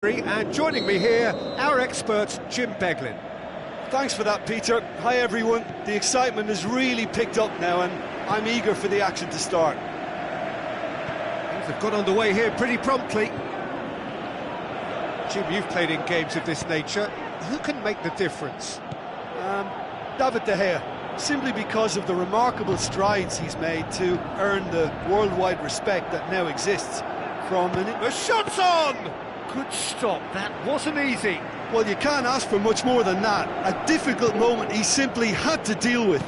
And joining me here, our expert, Jim Beglin. Thanks for that, Peter. Hi, everyone. The excitement has really picked up now, and I'm eager for the action to start. Things have got underway here pretty promptly. Jim, you've played in games of this nature. Who can make the difference? David De Gea, simply because of the remarkable strides he's made to earn the worldwide respect that now exists from The shot's on! Good stop, that wasn't easy. Well, you can't ask for much more than that. A difficult moment he simply had to deal with.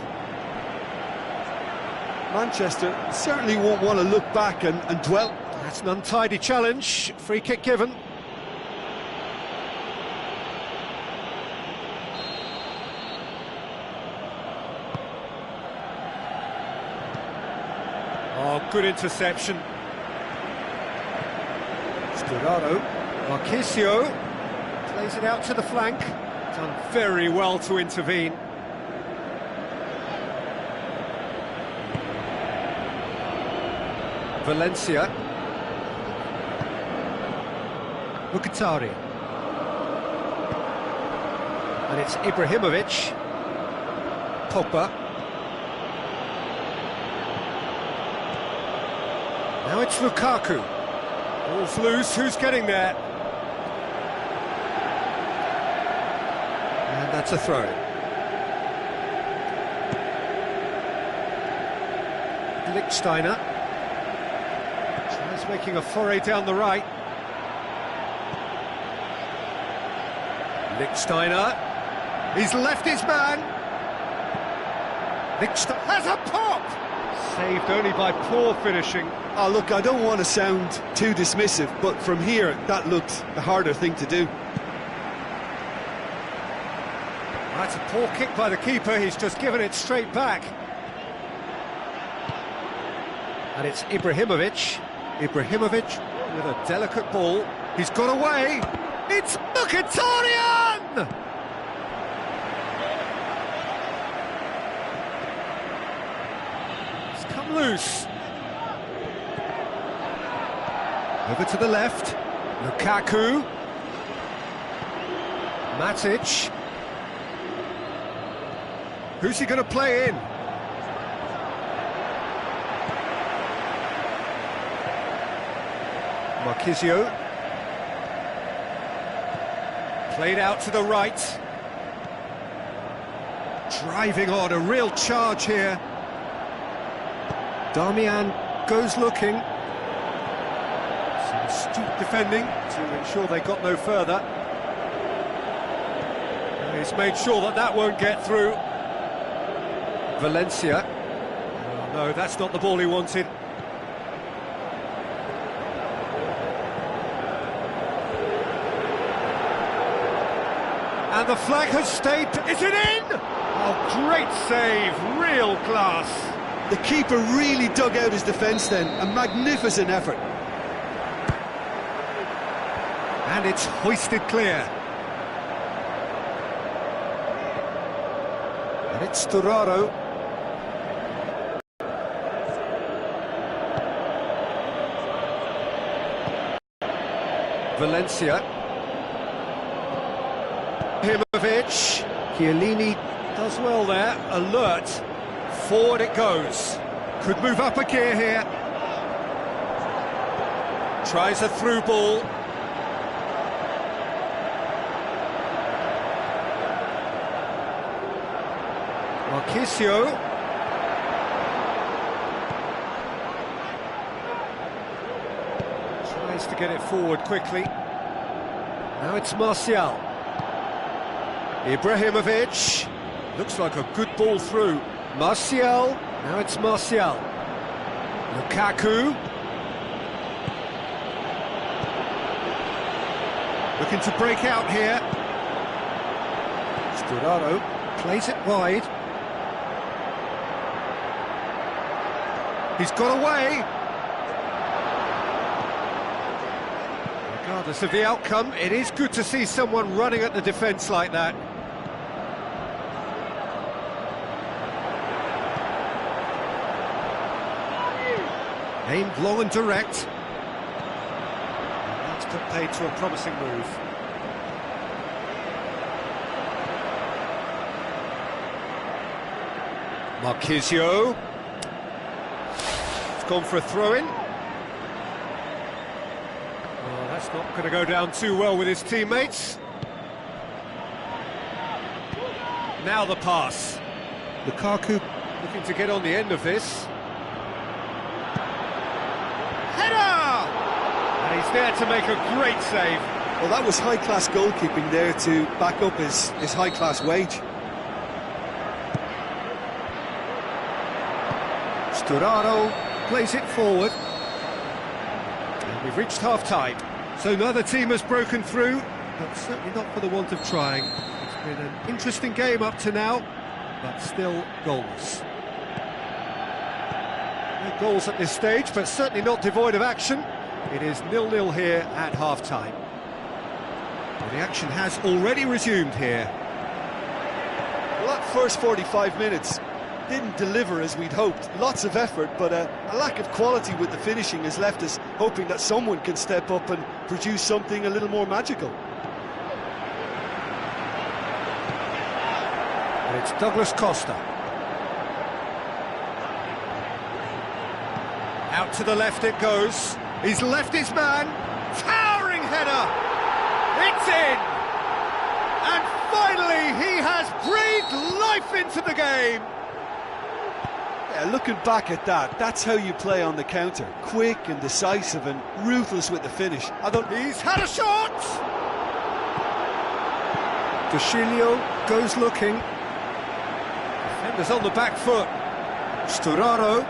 Manchester certainly won't want to look back and dwell. That's an untidy challenge. Free kick given. Oh, good interception. Sturaro. Marchisio plays it out to the flank. Done very well to intervene. Valencia. Mkhitaryan. And it's Ibrahimovic. Pogba. Now it's Lukaku. Ball's loose, who's getting there? And that's a throw. Lichtsteiner. Tries making a foray down the right. Lichtsteiner. He's left his man. Lichtsteiner has a pop! Saved only by poor finishing. Oh, look, I don't want to sound too dismissive, but from here, that looked the harder thing to do. That's a poor kick by the keeper, he's just given it straight back. And it's Ibrahimovic. Ibrahimovic with a delicate ball. He's got away. It's Mkhitaryan! It's come loose. Over to the left. Lukaku. Matic. Who's he going to play in? Marchisio. Played out to the right. Driving on, a real charge here. Darmian goes looking. Some astute defending to ensure they got no further. And he's made sure that that won't get through. Valencia. Oh, no, that's not the ball he wanted. And the flag has stayed. Is it in? Oh, great save, real class. The keeper really dug out his defence then, a magnificent effort. And it's hoisted clear. And it's Sturaro. Valencia. Ibrahimovic. Chiellini does well there, alert. Forward it goes. Could move up a gear here. Tries a through ball. Marchisio. Tries to get it forward quickly. Now it's Martial. Ibrahimovic. Looks like a good ball through. Martial. Now it's Martial. Lukaku. Looking to break out here. Sturaro plays it wide. He's got away. Regardless of the outcome, it is good to see someone running at the defence like that. Aimed long and direct. That's put paid to a promising move. Marquisio. It's gone for a throw-in. Well, that's not going to go down too well with his teammates. Now the pass. Lukaku looking to get on the end of this. Header! And he's there to make a great save. Well, that was high-class goalkeeping there to back up his high-class wage. Sturaro plays it forward. And we've reached half-time. So neither team has broken through, but certainly not for the want of trying. It's been an interesting game up to now, but still goals. No goals at this stage, but certainly not devoid of action. It is 0-0 here at half-time. Well, the action has already resumed here. Well, that first 45 minutes didn't deliver as we'd hoped. Lots of effort, but a lack of quality with the finishing has left us hoping that someone can step up and produce something a little more magical. And it's Douglas Costa. Out to the left it goes. He's left his man. Towering header. It's in. And finally he has breathed life into the game. Yeah, looking back at that, that's how you play on the counter. Quick and decisive and ruthless with the finish. I thought he's had a shot! Dushilio goes looking. Defenders on the back foot. Sturaro.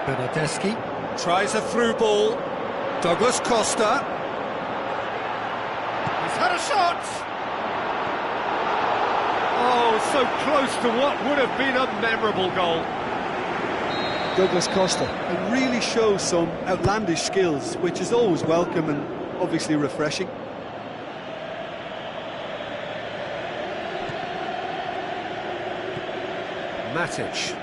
Bernardeschi tries a through ball. Douglas Costa. He's had a shot! Oh, so close to what would have been a memorable goal. Douglas Costa, and really shows some outlandish skills, which is always welcome and obviously refreshing. Matic.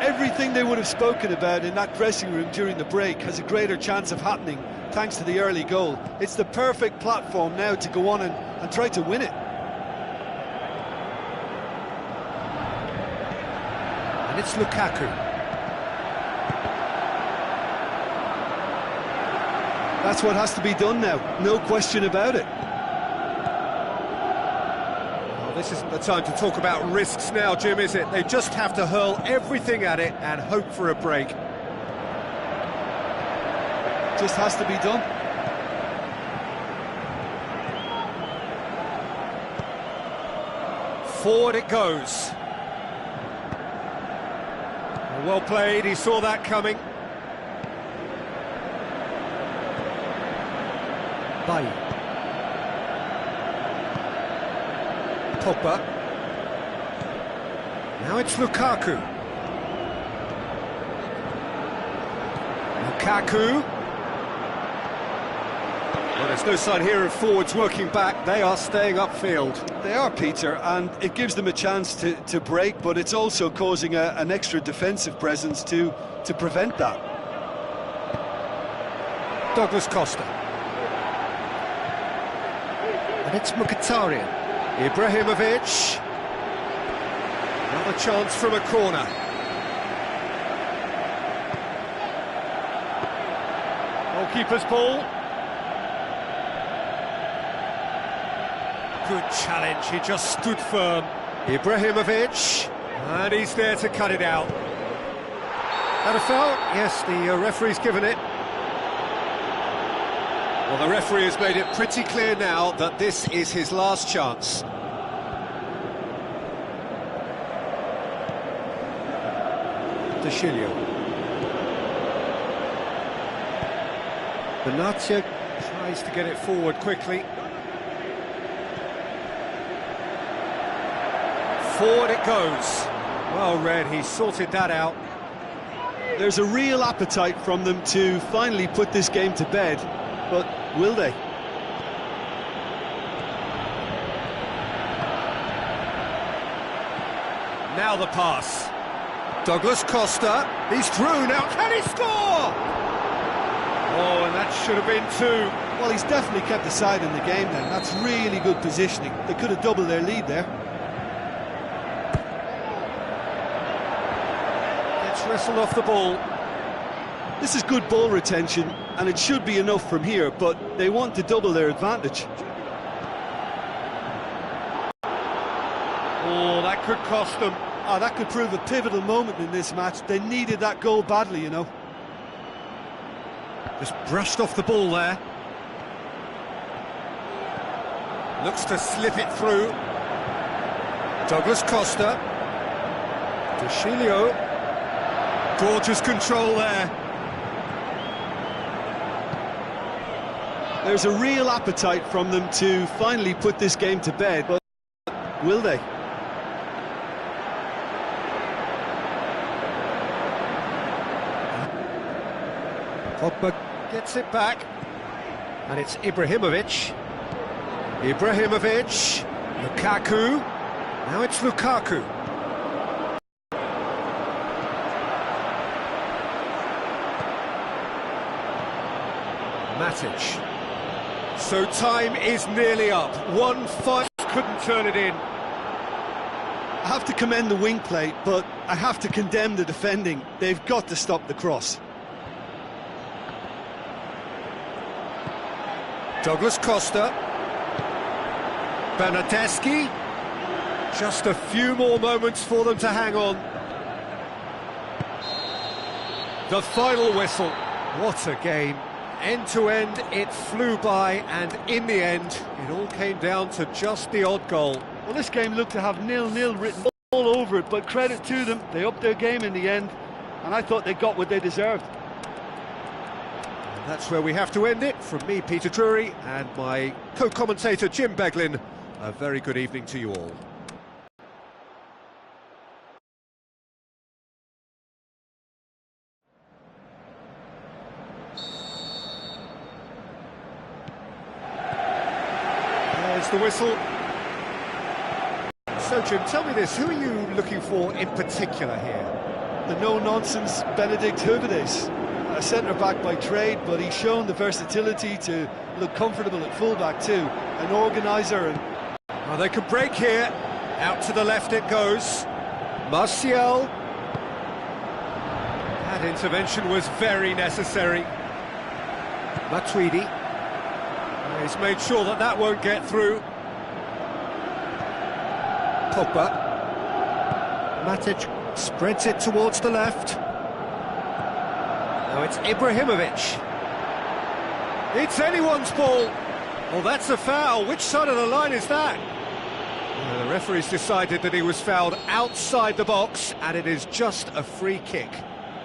Everything they would have spoken about in that dressing room during the break has a greater chance of happening thanks to the early goal. It's the perfect platform now to go on and try to win it. And it's Lukaku. That's what has to be done now, no question about it. Well, this isn't the time to talk about risks now, Jim, is it? They just have to hurl everything at it and hope for a break. Just has to be done. Forward it goes. Well played, he saw that coming. Bailly. Pogba. Now it's Lukaku. Lukaku. Well, there's no sign here of forwards working back. They are staying upfield. They are, Peter, and it gives them a chance to break, but it's also causing an extra defensive presence to prevent that. Douglas Costa. And it's Mkhitaryan. Ibrahimovic. Another chance from a corner. Goalkeeper's ball. Good challenge, he just stood firm. Ibrahimovic, and he's there to cut it out. That a foul? Yes, the referee's given it. Well, the referee has made it pretty clear now that this is his last chance. Dushilio. Benatia tries to get it forward quickly. Forward it goes. Well read, he sorted that out. There's a real appetite from them to finally put this game to bed, but will they? Now the pass. Douglas Costa, he's through, now can he score? Oh, and that should have been two. Well, he's definitely kept the side in the game then. That's really good positioning. They could have doubled their lead there. Gets wrestled off the ball. This is good ball retention, and it should be enough from here, but they want to double their advantage. Oh, that could cost them. Oh, that could prove a pivotal moment in this match. They needed that goal badly, you know. Just brushed off the ball there. Looks to slip it through. Douglas Costa. Deschilio. Gorgeous control there. There's a real appetite from them to finally put this game to bed, but will they? Pogba gets it back, and it's Ibrahimovic. Lukaku. Now it's Lukaku. Matic. So time is nearly up. 1-5, couldn't turn it in. I have to commend the wing play, but I have to condemn the defending. They've got to stop the cross. Douglas Costa. Bernardeschi. Just a few more moments for them to hang on. The final whistle. What a game. End to end, it flew by, and in the end, it all came down to just the odd goal. Well, this game looked to have 0-0 written all over it, but credit to them, they upped their game in the end, and I thought they got what they deserved. And that's where we have to end it. From me, Peter Drury, and my co-commentator, Jim Beglin, a very good evening to you all. There's the whistle. So, Jim, tell me this, who are you looking for in particular here? The no-nonsense Benedikt Höwedes, a centre-back by trade, but he's shown the versatility to look comfortable at full-back too. An organiser and... Well, they can break here. Out to the left it goes. Martial. That intervention was very necessary. Matuidi. He's made sure that that won't get through. Pogba. Matic spreads it towards the left. Now it's Ibrahimovic. It's anyone's ball. Well, that's a foul. Which side of the line is that? Well, the referee's decided that he was fouled outside the box, and it is just a free kick.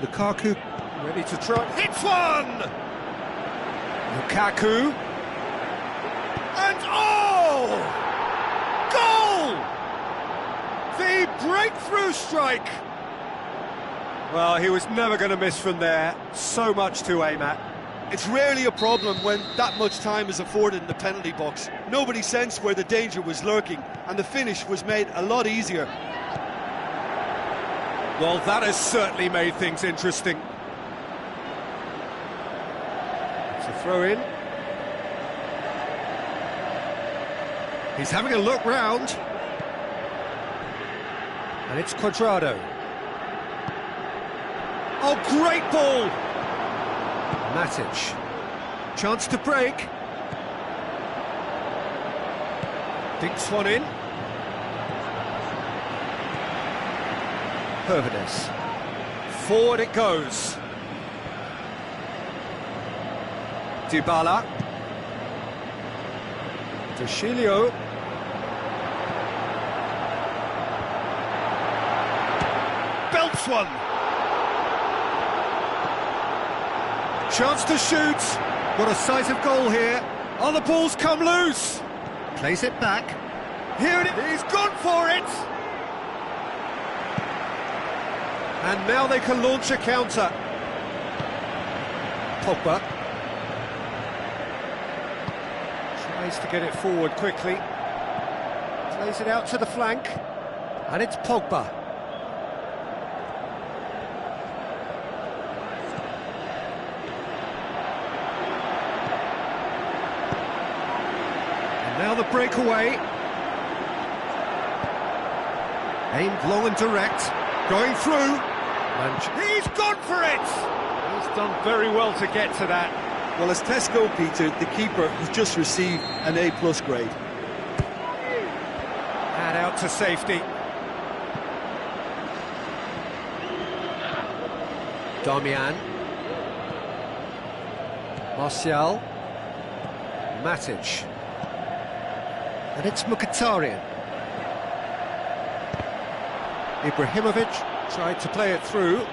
Lukaku ready to try. Hits one! Lukaku. And oh! Goal! The breakthrough strike! Well, he was never going to miss from there. So much to aim at. It's rarely a problem when that much time is afforded in the penalty box. Nobody sensed where the danger was lurking, and the finish was made a lot easier. Well, that has certainly made things interesting. It's a throw in. He's having a look round. And it's Cuadrado. Oh, great ball! Matic. Chance to break. Dinks one in. Höwedes. Forward it goes. Dybala. Deschilio. Belts one. Chance to shoot. What a sight of goal here. Oh, the ball's come loose. Plays it back. Here it is. He's gone for it. And now they can launch a counter. Pogba. Tries to get it forward quickly. Plays it out to the flank. And it's Pogba. Now the breakaway. Aimed long and direct. Going through. And he's gone for it! He's done very well to get to that. Well, as tests go, Peter, the keeper has just received an A+ grade. And out to safety. Darmian. Martial. Matic. And it's Mkhitaryan. Ibrahimovic tried to play it through.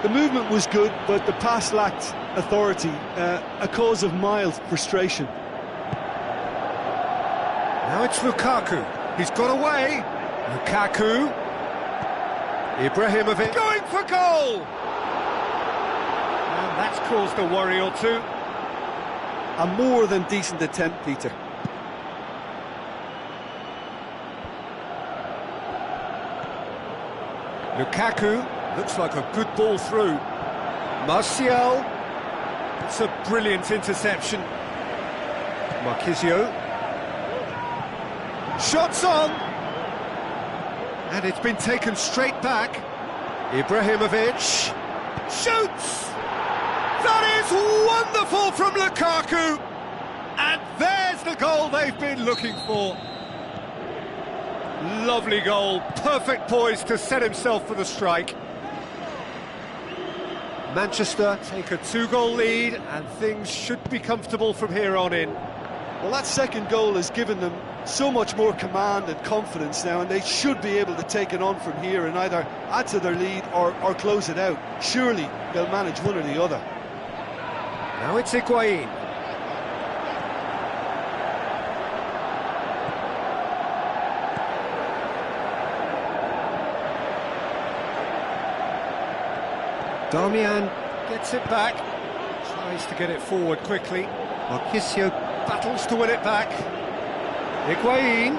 The movement was good, but the pass lacked authority, a cause of mild frustration. Now it's Lukaku. He's got away. Lukaku. Ibrahimovic. Going for goal! And that's caused a worry or two. A more than decent attempt, Peter. Lukaku, looks like a good ball through. Martial, it's a brilliant interception. Marquisio. Shots on! And it's been taken straight back. Ibrahimovic shoots! That is wonderful from Lukaku! And there's the goal they've been looking for. Lovely goal, perfect poise to set himself for the strike. Manchester take a 2-goal lead and things should be comfortable from here on in. Well, that second goal has given them so much more command and confidence now, and they should be able to take it on from here and either add to their lead or close it out. Surely they'll manage one or the other. Now it's Higuain. Darmian gets it back, tries to get it forward quickly. Marquisio battles to win it back. Higuain.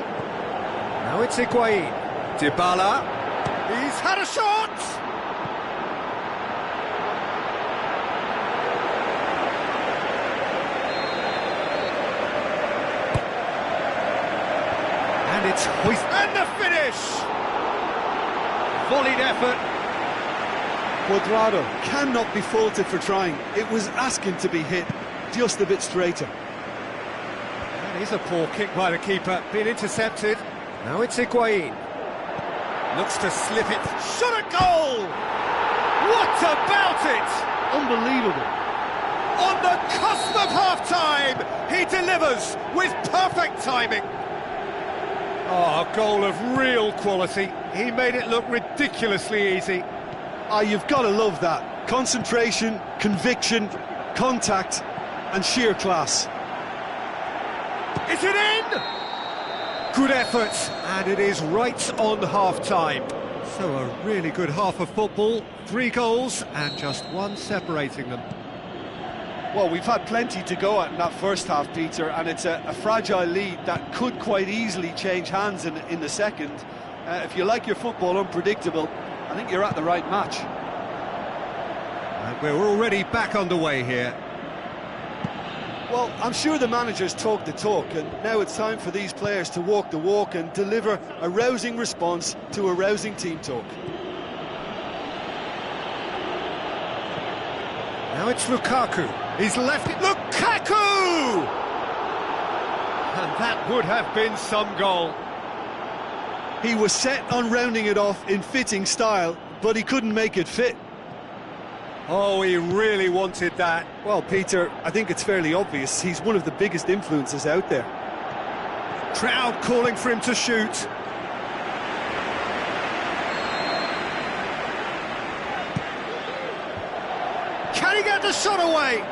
Now it's Higuain. Dybala. He's had a shot! And it's hoist. And the finish! Volleyed effort. Cuadrado cannot be faulted for trying. It was asking to be hit just a bit straighter. That is a poor kick by the keeper, being intercepted. Now it's Higuain. Looks to slip it. Shot a goal! What about it? Unbelievable. On the cusp of half-time, he delivers with perfect timing. Oh, a goal of real quality. He made it look ridiculously easy. Ah, you've got to love that. Concentration, conviction, contact, and sheer class. Is it in? Good effort, and it is right on half-time. So a really good half of football, 3 goals, and just 1 separating them. Well, we've had plenty to go at in that first half, Peter, and it's a fragile lead that could quite easily change hands in the second. If you like your football unpredictable, I think you're at the right match. And we're already back underway here. Well, I'm sure the managers talk the talk, and now it's time for these players to walk the walk and deliver a rousing response to a rousing team talk. Now it's Lukaku. He's left it. Lukaku! And that would have been some goal. He was set on rounding it off in fitting style, but he couldn't make it fit. Oh, he really wanted that. Well, Peter, I think it's fairly obvious he's one of the biggest influences out there. Crowd calling for him to shoot. Can he get the shot away?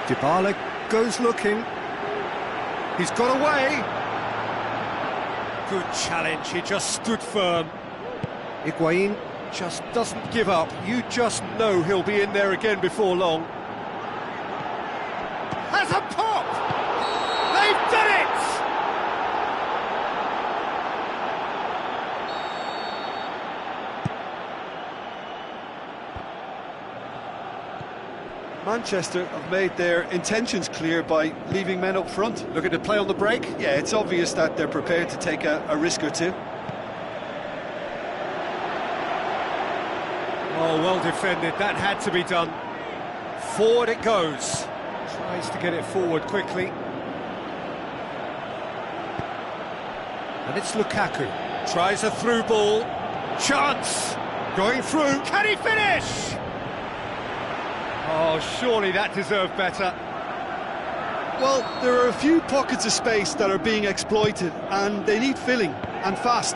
Dybala goes looking. He's got away. Good challenge, he just stood firm. Higuain just doesn't give up. You just know he'll be in there again before long. Has a pop! They've done it! Manchester have made their intentions clear by leaving men up front. Looking to play on the break. Yeah, it's obvious that they're prepared to take a risk or two. Oh, well defended. That had to be done. Forward it goes. Tries to get it forward quickly. And it's Lukaku. Tries a through ball. Chance! Going through. Can he finish? Oh, surely that deserved better. Well, there are a few pockets of space that are being exploited, and they need filling, and fast.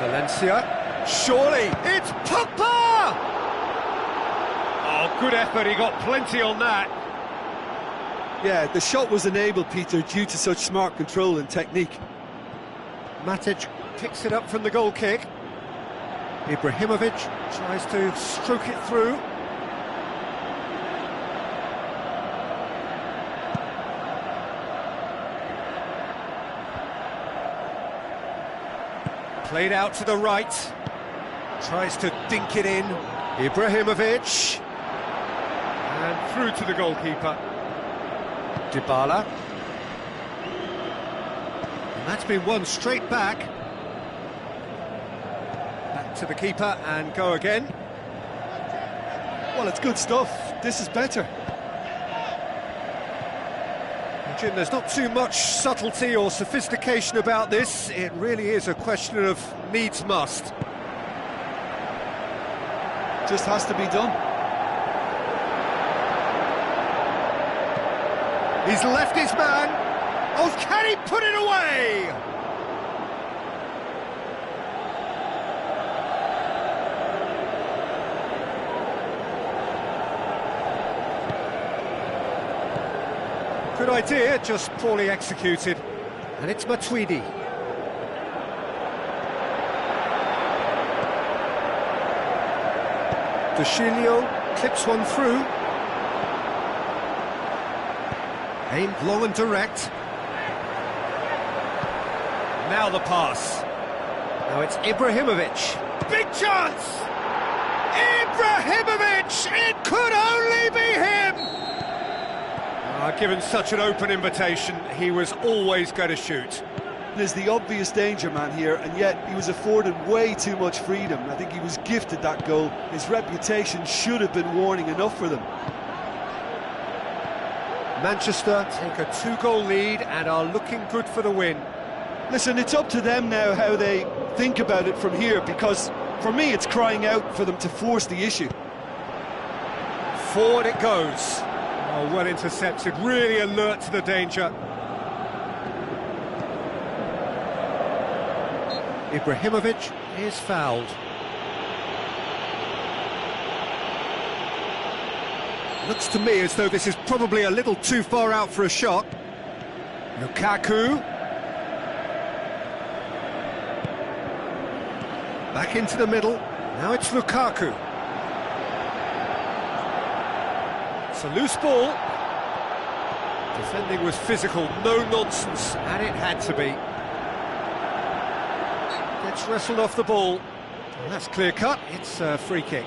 Valencia. Surely. It's Pogba! Oh, good effort. He got plenty on that. Yeah, the shot was enabled, Peter, due to such smart control and technique. Matic picks it up from the goal kick. Ibrahimovic tries to stroke it through. Played out to the right. Tries to dink it in. Ibrahimovic. And through to the goalkeeper. Dybala. And that's been won straight back. Back to the keeper and go again. Well, it's good stuff. This is better. Jim, there's not too much subtlety or sophistication about this. It really is a question of needs must. Just has to be done. He's left his man. Oh, can he put it away? Good idea, just poorly executed. And it's Matuidi. Dushilio clips one through. Aimed long and direct. Now the pass. Now it's Ibrahimovic. Big chance! Ibrahimovic! It could only be him! Given such an open invitation, he was always going to shoot. There's the obvious danger man here, and yet he was afforded way too much freedom. I think he was gifted that goal. His reputation should have been warning enough for them. Manchester take a 2-goal lead and are looking good for the win. Listen, it's up to them now how they think about it from here, because for me it's crying out for them to force the issue. Forward it goes. Oh, well intercepted, really alert to the danger. Ibrahimovic is fouled. Looks to me as though this is probably a little too far out for a shot. Lukaku. Back into the middle. Now it's Lukaku. It's a loose ball. Defending was physical, no nonsense, and it had to be. Gets wrestled off the ball. And that's clear cut, it's a free kick.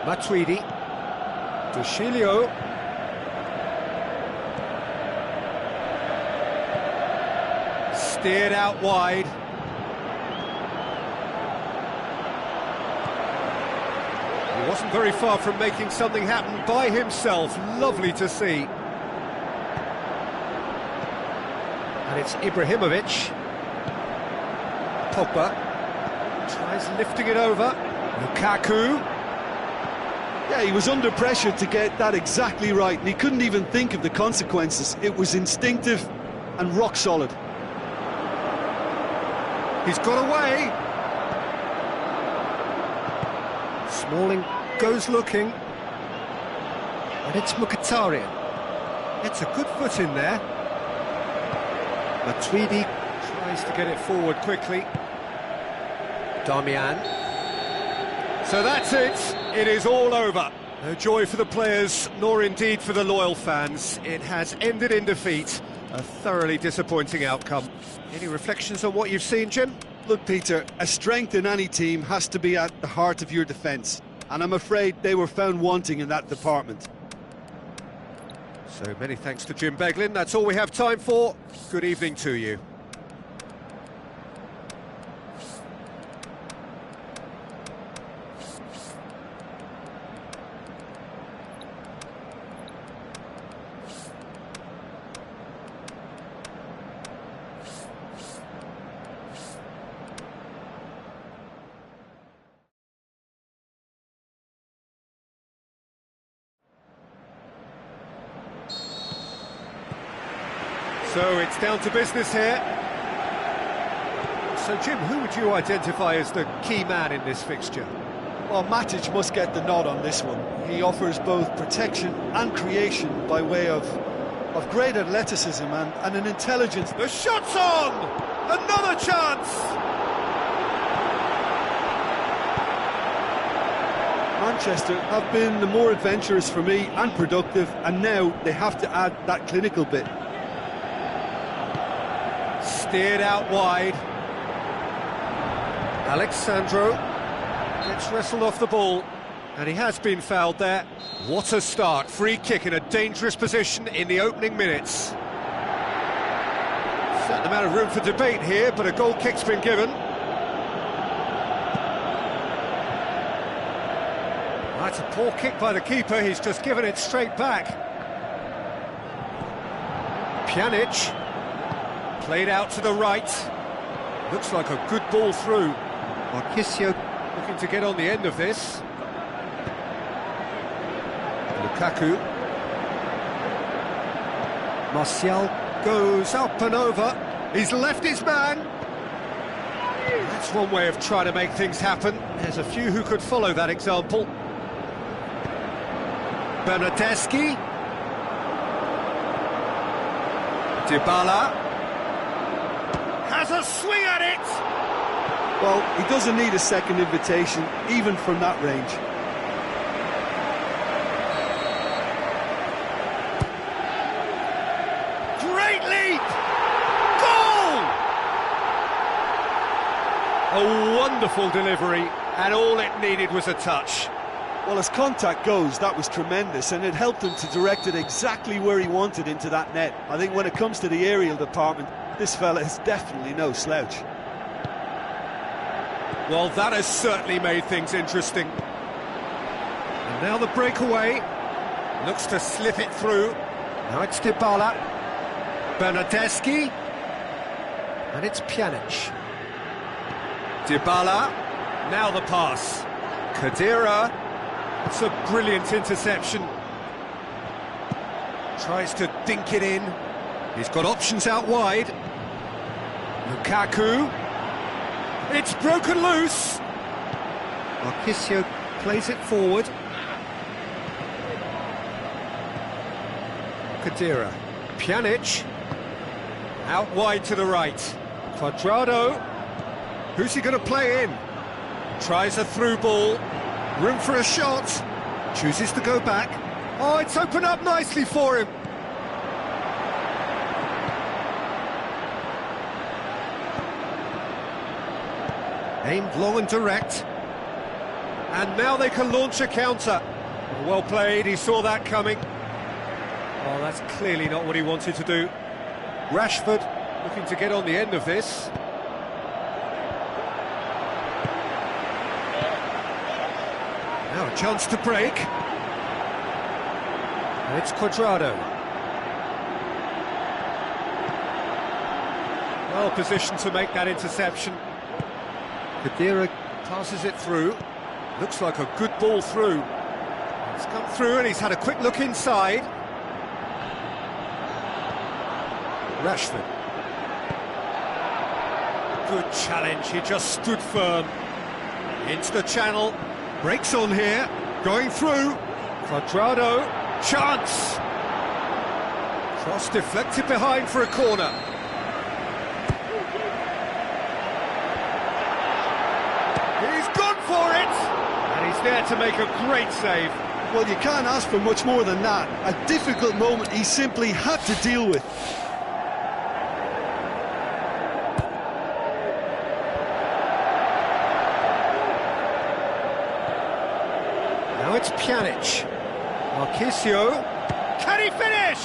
Matuidi. Dushilio. Steered out wide. He wasn't very far from making something happen by himself. Lovely to see. And it's Ibrahimovic. Pogba tries lifting it over. Lukaku. Yeah, he was under pressure to get that exactly right, and he couldn't even think of the consequences. It was instinctive and rock solid. He's got away. Smalling goes looking. And it's Mkhitaryan. It's a good foot in there. Matuidi tries to get it forward quickly. Darmian. So that's it. It is all over. No joy for the players, nor indeed for the loyal fans. It has ended in defeat. A thoroughly disappointing outcome. Any reflections on what you've seen, Jim? Look, Peter, a strength in any team has to be at the heart of your defence, and I'm afraid they were found wanting in that department. So many thanks to Jim Beglin. That's all we have time for. Good evening to you. So it's down to business here. So Jim, who would you identify as the key man in this fixture? Well, Matic must get the nod on this one. He offers both protection and creation by way of great athleticism and an intelligence. The shot's on! Another chance! Manchester have been the more adventurous for me and productive, and now they have to add that clinical bit. Steered out wide. Alexandro gets wrestled off the ball, and he has been fouled there. What a start. Free kick in a dangerous position in the opening minutes. Certain amount of room for debate here, but a goal kick's been given. That's a poor kick by the keeper. He's just given it straight back. Pjanic. Played out to the right. Looks like a good ball through. Marchisio looking to get on the end of this. Lukaku. Martial goes up and over. He's left his man. That's one way of trying to make things happen. There's a few who could follow that example. Bernardeschi. Dybala. Has a swing at it! Well, he doesn't need a second invitation, even from that range. Great leap! Goal! A wonderful delivery, and all it needed was a touch. Well, as contact goes, that was tremendous, and it helped him to direct it exactly where he wanted into that net. I think when it comes to the aerial department, this fella is definitely no slouch. Well, that has certainly made things interesting. And now the breakaway. Looks to slip it through. Now it's Dybala. Bernardeschi. And it's Pjanic. Dybala. Now the pass. Khedira. It's a brilliant interception. Tries to dink it in. He's got options out wide. Lukaku. It's broken loose. Marchisio plays it forward. Khedira. Pjanic. Out wide to the right. Cuadrado. Who's he going to play in? Tries a through ball. Room for a shot. Chooses to go back. Oh, it's opened up nicely for him. Aimed long and direct. And now they can launch a counter. Well played, he saw that coming. Oh, that's clearly not what he wanted to do. Rashford looking to get on the end of this. Now a chance to break. And it's Cuadrado. Well positioned to make that interception. Khedira passes it through. Looks like a good ball through. It's come through and he's had a quick look inside. Rashford. Good challenge, he just stood firm. Into the channel. Breaks on here. Going through. Cuadrado. Chance! Cross deflected behind for a corner. He's gone for it! And he's there to make a great save. Well, you can't ask for much more than that. A difficult moment he simply had to deal with. Now it's Pjanic. Marchisio. Can he finish?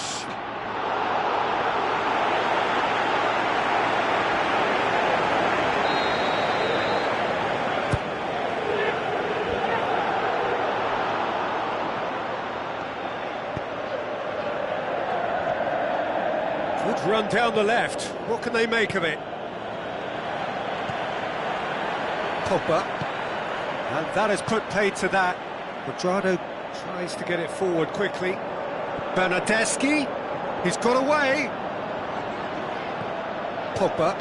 Good run down the left. What can they make of it? Pogba. And that has put paid to that. Cuadrado tries to get it forward quickly. Bernardeschi. He's got away. Pogba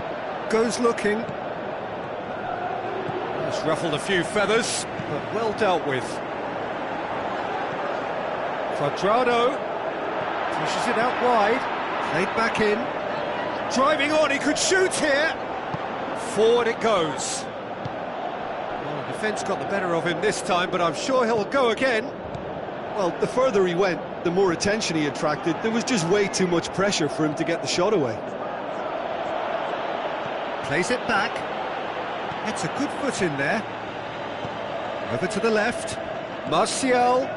goes looking. He's ruffled a few feathers, but well dealt with. Cuadrado pushes it out wide. Played back in. Driving on, he could shoot here. Forward it goes. Well, the defence got the better of him this time, but I'm sure he'll go again. Well, the further he went, the more attention he attracted. There was just way too much pressure for him to get the shot away. Plays it back. Gets a good foot in there. Over to the left. Martial.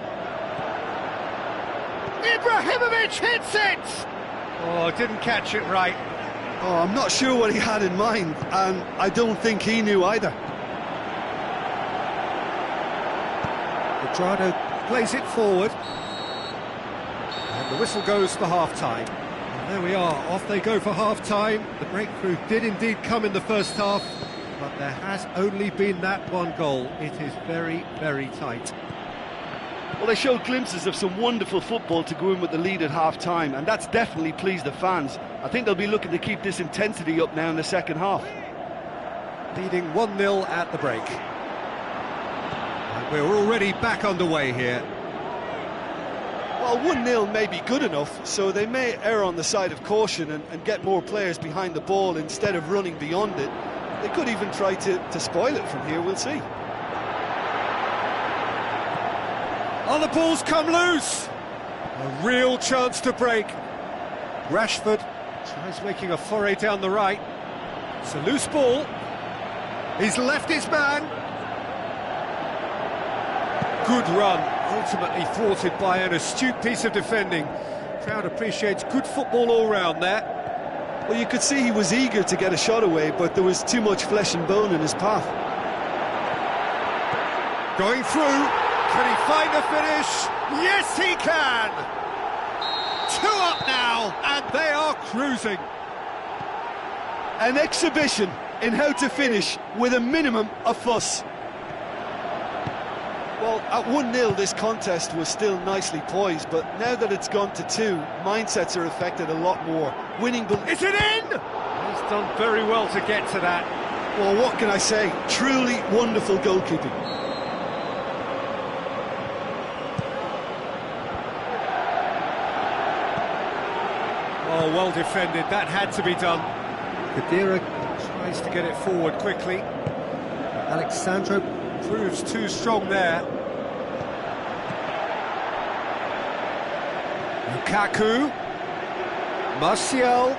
Ibrahimovic hits it! Oh, didn't catch it right. Oh, I'm not sure what he had in mind, and I don't think he knew either. Cuadrado plays it forward. And the whistle goes for half-time. And there we are, off they go for half-time. The breakthrough did indeed come in the first half, but there has only been that one goal. It is very, very tight. Well, they showed glimpses of some wonderful football to go in with the lead at half-time, and that's definitely pleased the fans. I think they'll be looking to keep this intensity up now in the second half. Leading 1-0 at the break. And we're already back underway here. Well, 1-0 may be good enough, so they may err on the side of caution and get more players behind the ball instead of running beyond it. They could even try to spoil it from here, we'll see. Oh, the ball's come loose! A real chance to break. Rashford tries making a foray down the right. It's a loose ball. He's left his man. Good run, ultimately thwarted by an astute piece of defending. Crowd appreciates good football all round there. Well, you could see he was eager to get a shot away, but there was too much flesh and bone in his path. Going through. Can he find a finish? Yes, he can! 2 up now, and they are cruising. An exhibition in how to finish with a minimum of fuss. Well, at 1-0 this contest was still nicely poised, but now that it's gone to 2, mindsets are affected a lot more. Winning... Is it in? He's done very well to get to that. Well, what can I say? Truly wonderful goalkeeping. Oh, well defended, that had to be done. Khedira tries to get it forward quickly. Alexandro proves too strong there. Lukaku. Martial.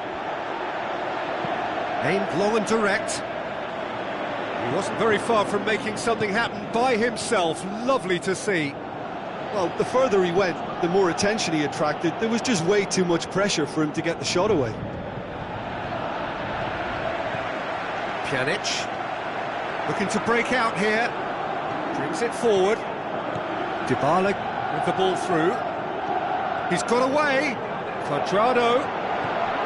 Aimed long and direct. He wasn't very far from making something happen by himself. Lovely to see. Well, the further he went, the more attention he attracted. There was just way too much pressure for him to get the shot away. Pjanic, looking to break out here. Brings it forward. Dybala with the ball through. He's got away. Cuadrado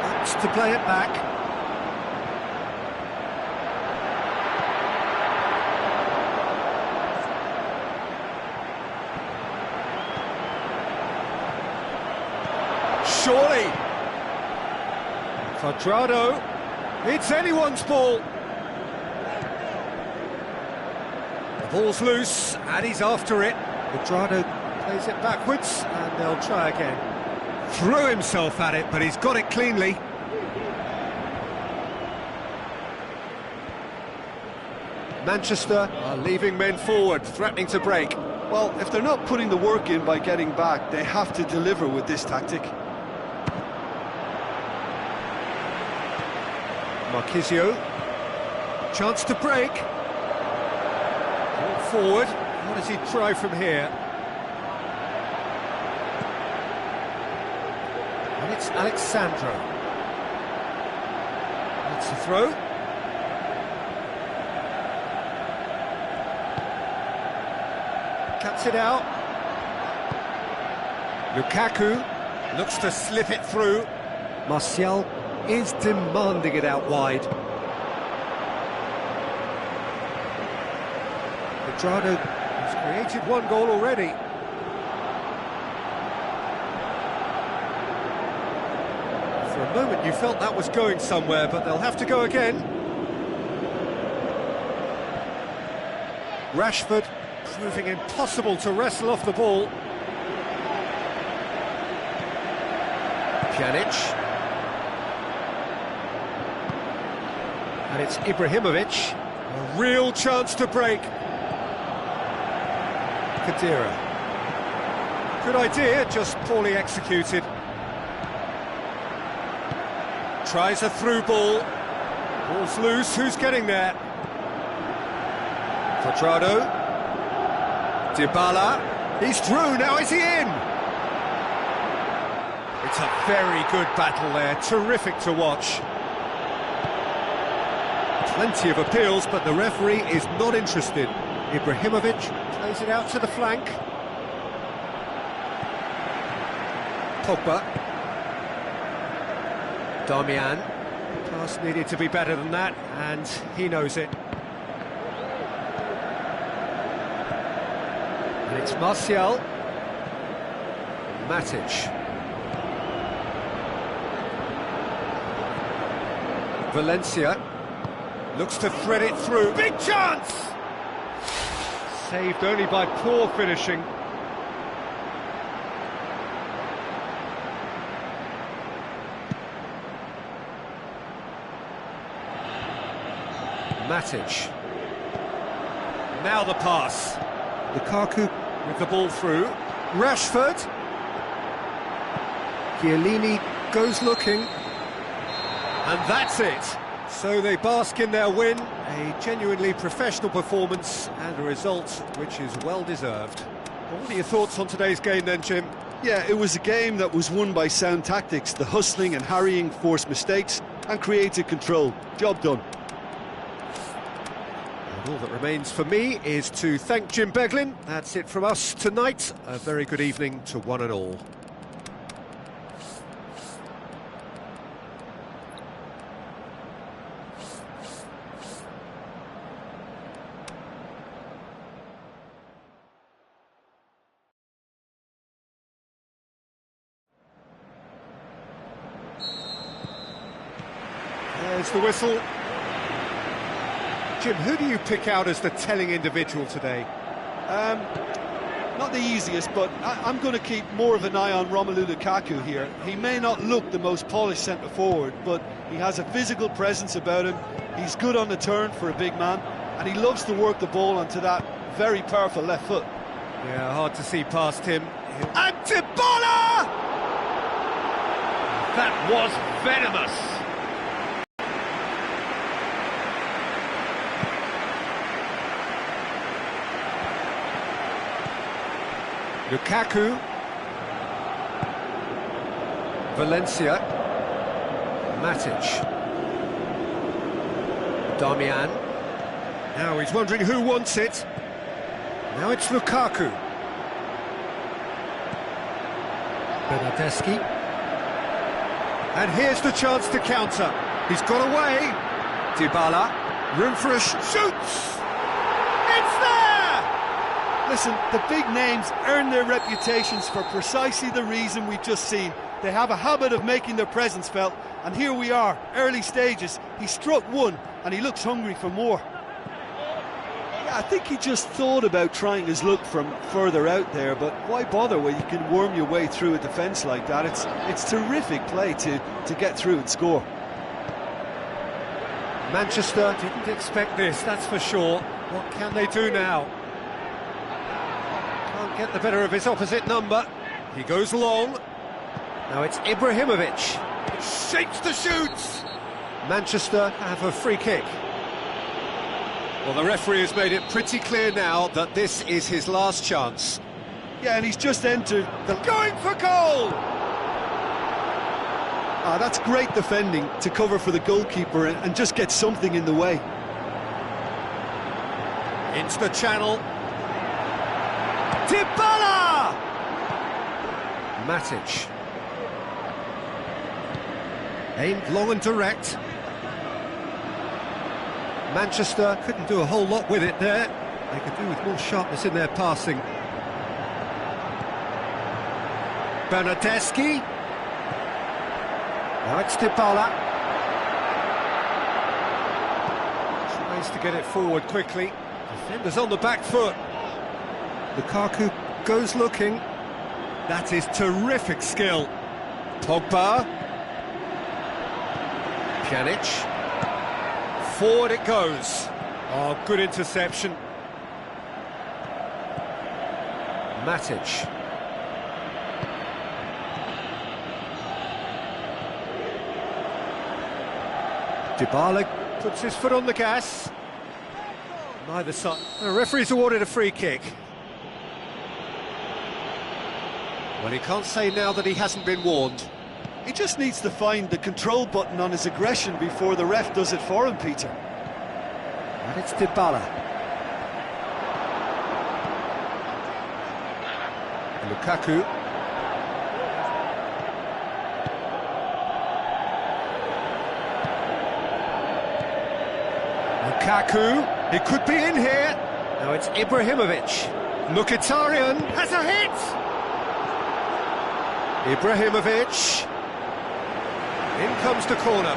wants to play it back. Surely. Cuadrado. It's anyone's ball. The ball's loose, and he's after it. Cuadrado plays it backwards, and they'll try again. Threw himself at it, but he's got it cleanly. Manchester are leaving men forward, threatening to break. Well, if they're not putting the work in by getting back, they have to deliver with this tactic. Marquisio. Chance to break. Ball forward. What does he try from here? And it's Alexandro. That's the throw. Cuts it out. Lukaku looks to slip it through. Martial is demanding it out wide. Cuadrado has created one goal already. For a moment you felt that was going somewhere, but they'll have to go again. Rashford proving impossible to wrestle off the ball. Pjanic. And it's Ibrahimovic. A real chance to break. Khedira. Good idea, just poorly executed. Tries a through ball. Ball's loose, who's getting there? Cuadrado. Dybala. He's through, now is he in? It's a very good battle there, terrific to watch. Plenty of appeals, but the referee is not interested. Ibrahimovic plays it out to the flank. Pogba. Darmian. Pass needed to be better than that, and he knows it. And it's Martial. Matic. Valencia. Looks to thread it through. Big chance! Saved only by poor finishing. Matic. Now the pass. Lukaku with the ball through. Rashford. Chiellini goes looking. And that's it. So they bask in their win, a genuinely professional performance and a result which is well deserved. Well, what are your thoughts on today's game then, Jim? Yeah, it was a game that was won by sound tactics. The hustling and harrying forced mistakes and created control. Job done. And all that remains for me is to thank Jim Beglin. That's it from us tonight. A very good evening to one and all. There's the whistle. Jim, who do you pick out as the telling individual today? Not the easiest, but I'm going to keep more of an eye on Romelu Lukaku here. He may not look the most polished centre-forward, but he has a physical presence about him. He's good on the turn for a big man, and he loves to work the ball onto that very powerful left foot. Yeah, hard to see past him. And Dybala! That was venomous. Lukaku. Valencia. Matic. Darmian. Now he's wondering who wants it. Now it's Lukaku. Bernardeschi. And here's the chance to counter. He's got away. Dybala. Room for a shoots. It's there! Listen, the big names earn their reputations for precisely the reason we've just seen. They have a habit of making their presence felt, and here we are, early stages. He struck one, and he looks hungry for more. Yeah, I think he just thought about trying his luck from further out there, but why bother when you can worm your way through a defence like that? It's terrific play to get through and score. Manchester didn't expect this, that's for sure. What can they do now? get the better of his opposite number. He goes long. Now it's Ibrahimovic. It shapes the shoots. Manchester have a free kick. Well, the referee has made it pretty clear now that this is his last chance. Yeah, and he's just entered the... Going for goal! Ah, that's great defending to cover for the goalkeeper and just get something in the way. Into the channel. Dybala! Matic. Aimed long and direct. Manchester couldn't do a whole lot with it there. They could do with more sharpness in their passing. Bernardeschi. Now it's Dybala. Tries to get it forward quickly. Defenders on the back foot. Lukaku goes looking. That is terrific skill. Pogba. Pjanic. Forward it goes. Oh, good interception. Matic. Dybala puts his foot on the gas. Neither side. The referee's awarded a free kick. Well, he can't say now that he hasn't been warned. He just needs to find the control button on his aggression before the ref does it for him, Peter. And it's Dybala. Lukaku. Lukaku, he could be in here. Now it's Ibrahimovic. Mkhitaryan has a hit. Ibrahimovic. In comes the corner.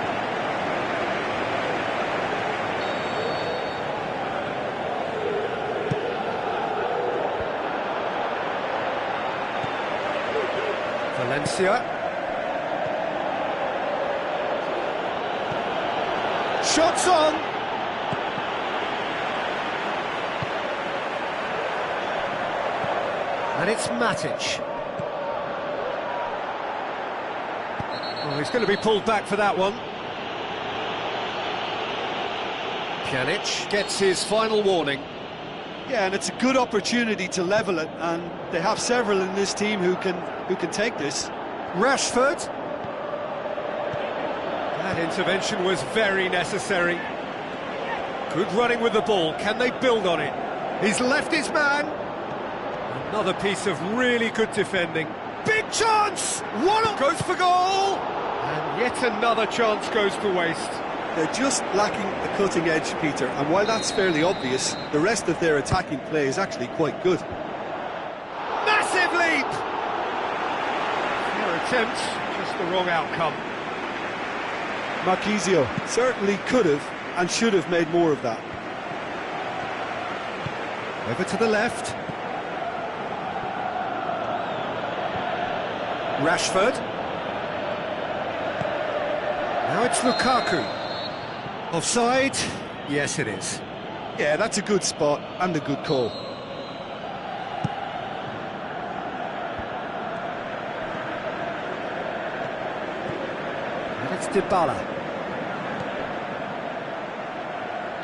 Valencia. Shots on. And it's Matic. Oh, he's going to be pulled back for that one. Pjanic gets his final warning. Yeah, and it's a good opportunity to level it, and they have several in this team who can take this. Rashford. That intervention was very necessary. Good running with the ball. Can they build on it? He's left his man. Another piece of really good defending. Big chance! One goes for goal! And yet another chance goes to waste. They're just lacking the cutting edge, Peter, and while that's fairly obvious, the rest of their attacking play is actually quite good. Massive leap! Their attempt, just the wrong outcome. Marchisio certainly could have and should have made more of that. Over to the left. Rashford. Now it's Lukaku. Offside? Yes, it is. Yeah, that's a good spot and a good call. And it's Dybala.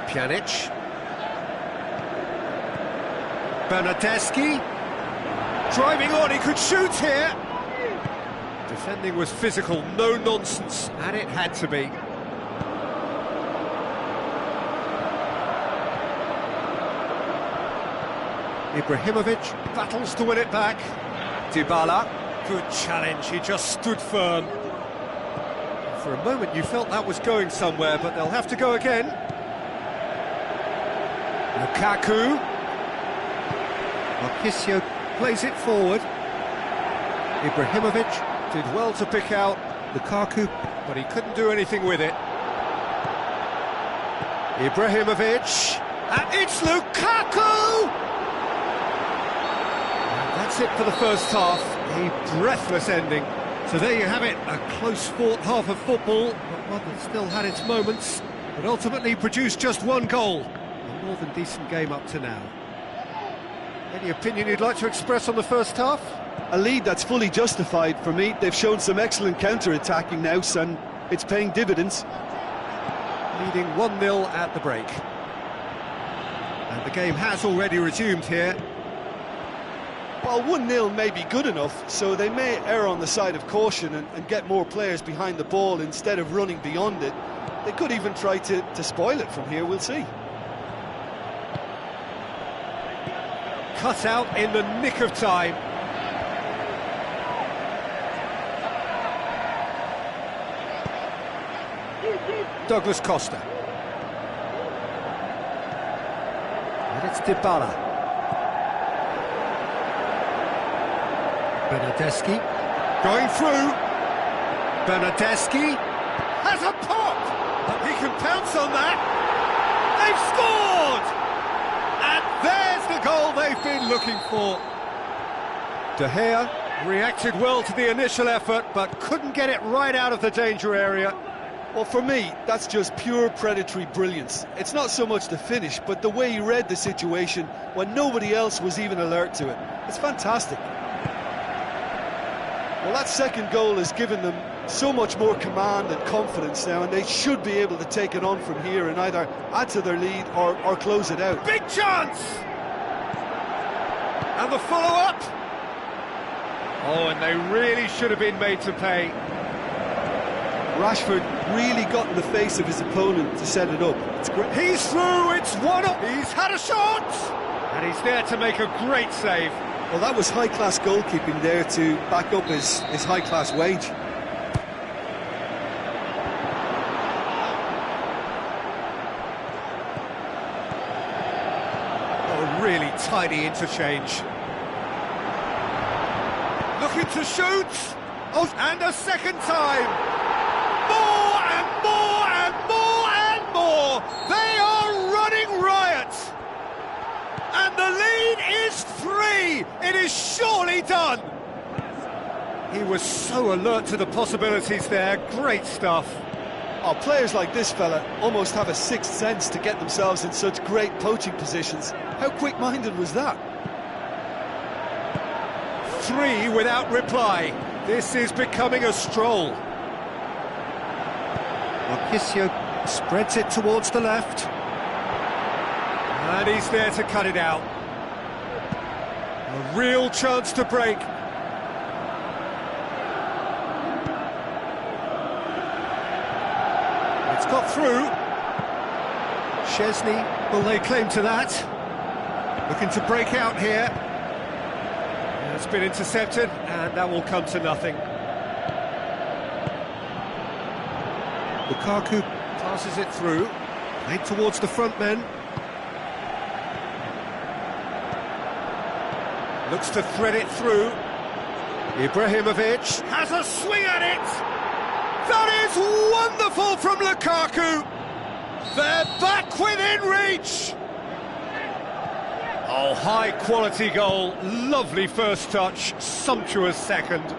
Pjanic. Bernardeschi. Driving on, he could shoot here. Defending was physical, no nonsense, and it had to be. Ibrahimovic battles to win it back. Dybala, good challenge, he just stood firm. For a moment you felt that was going somewhere, but they'll have to go again. Lukaku. Marchisio plays it forward. Ibrahimovic did well to pick out Lukaku, but he couldn't do anything with it. Ibrahimovic, and it's Lukaku! And that's it for the first half, a breathless ending. So there you have it, a close-fought half of football, but one that still had its moments, but ultimately produced just one goal. A more than decent game up to now. Any opinion you'd like to express on the first half? A lead that's fully justified for me. They've shown some excellent counter-attacking now, and it's paying dividends. Leading 1-0 at the break. And the game has already resumed here. Well, 1-0 may be good enough, so they may err on the side of caution and get more players behind the ball instead of running beyond it. They could even try to spoil it from here, we'll see. Cut out in the nick of time. Douglas Costa. And it's Dybala. Bernardeschi. Going through. Bernardeschi has a pop! But he can pounce on that. They've scored! And there's the goal they've been looking for. De Gea reacted well to the initial effort, but couldn't get it right out of the danger area. Well, for me, that's just pure predatory brilliance. It's not so much the finish, but the way he read the situation when nobody else was even alert to it. It's fantastic. Well, that second goal has given them so much more command and confidence now, and they should be able to take it on from here and either add to their lead or close it out. Big chance! And the follow-up. Oh, and they really should have been made to pay. Rashford really got in the face of his opponent to set it up. It's great. He's through, it's 1-up. He's had a shot! And he's there to make a great save. Well, that was high-class goalkeeping there to back up his high-class wage. Oh, really tidy interchange. Looking to shoot! Oh, and a second time! More and more and more and more! They are running riot! And the lead is 3! It is surely done! He was so alert to the possibilities there, great stuff. Oh, players like this fella almost have a sixth sense to get themselves in such great poaching positions. How quick-minded was that? 3 without reply. This is becoming a stroll. Marquisio spreads it towards the left. And he's there to cut it out. A real chance to break. It's got through. Szczesny will lay claim to that. Looking to break out here. It's been intercepted, and that will come to nothing. Lukaku passes it through, played towards the front men. Looks to thread it through. Ibrahimovic has a swing at it! That is wonderful from Lukaku! They're back within reach! Oh, high-quality goal, lovely first touch, sumptuous second. He's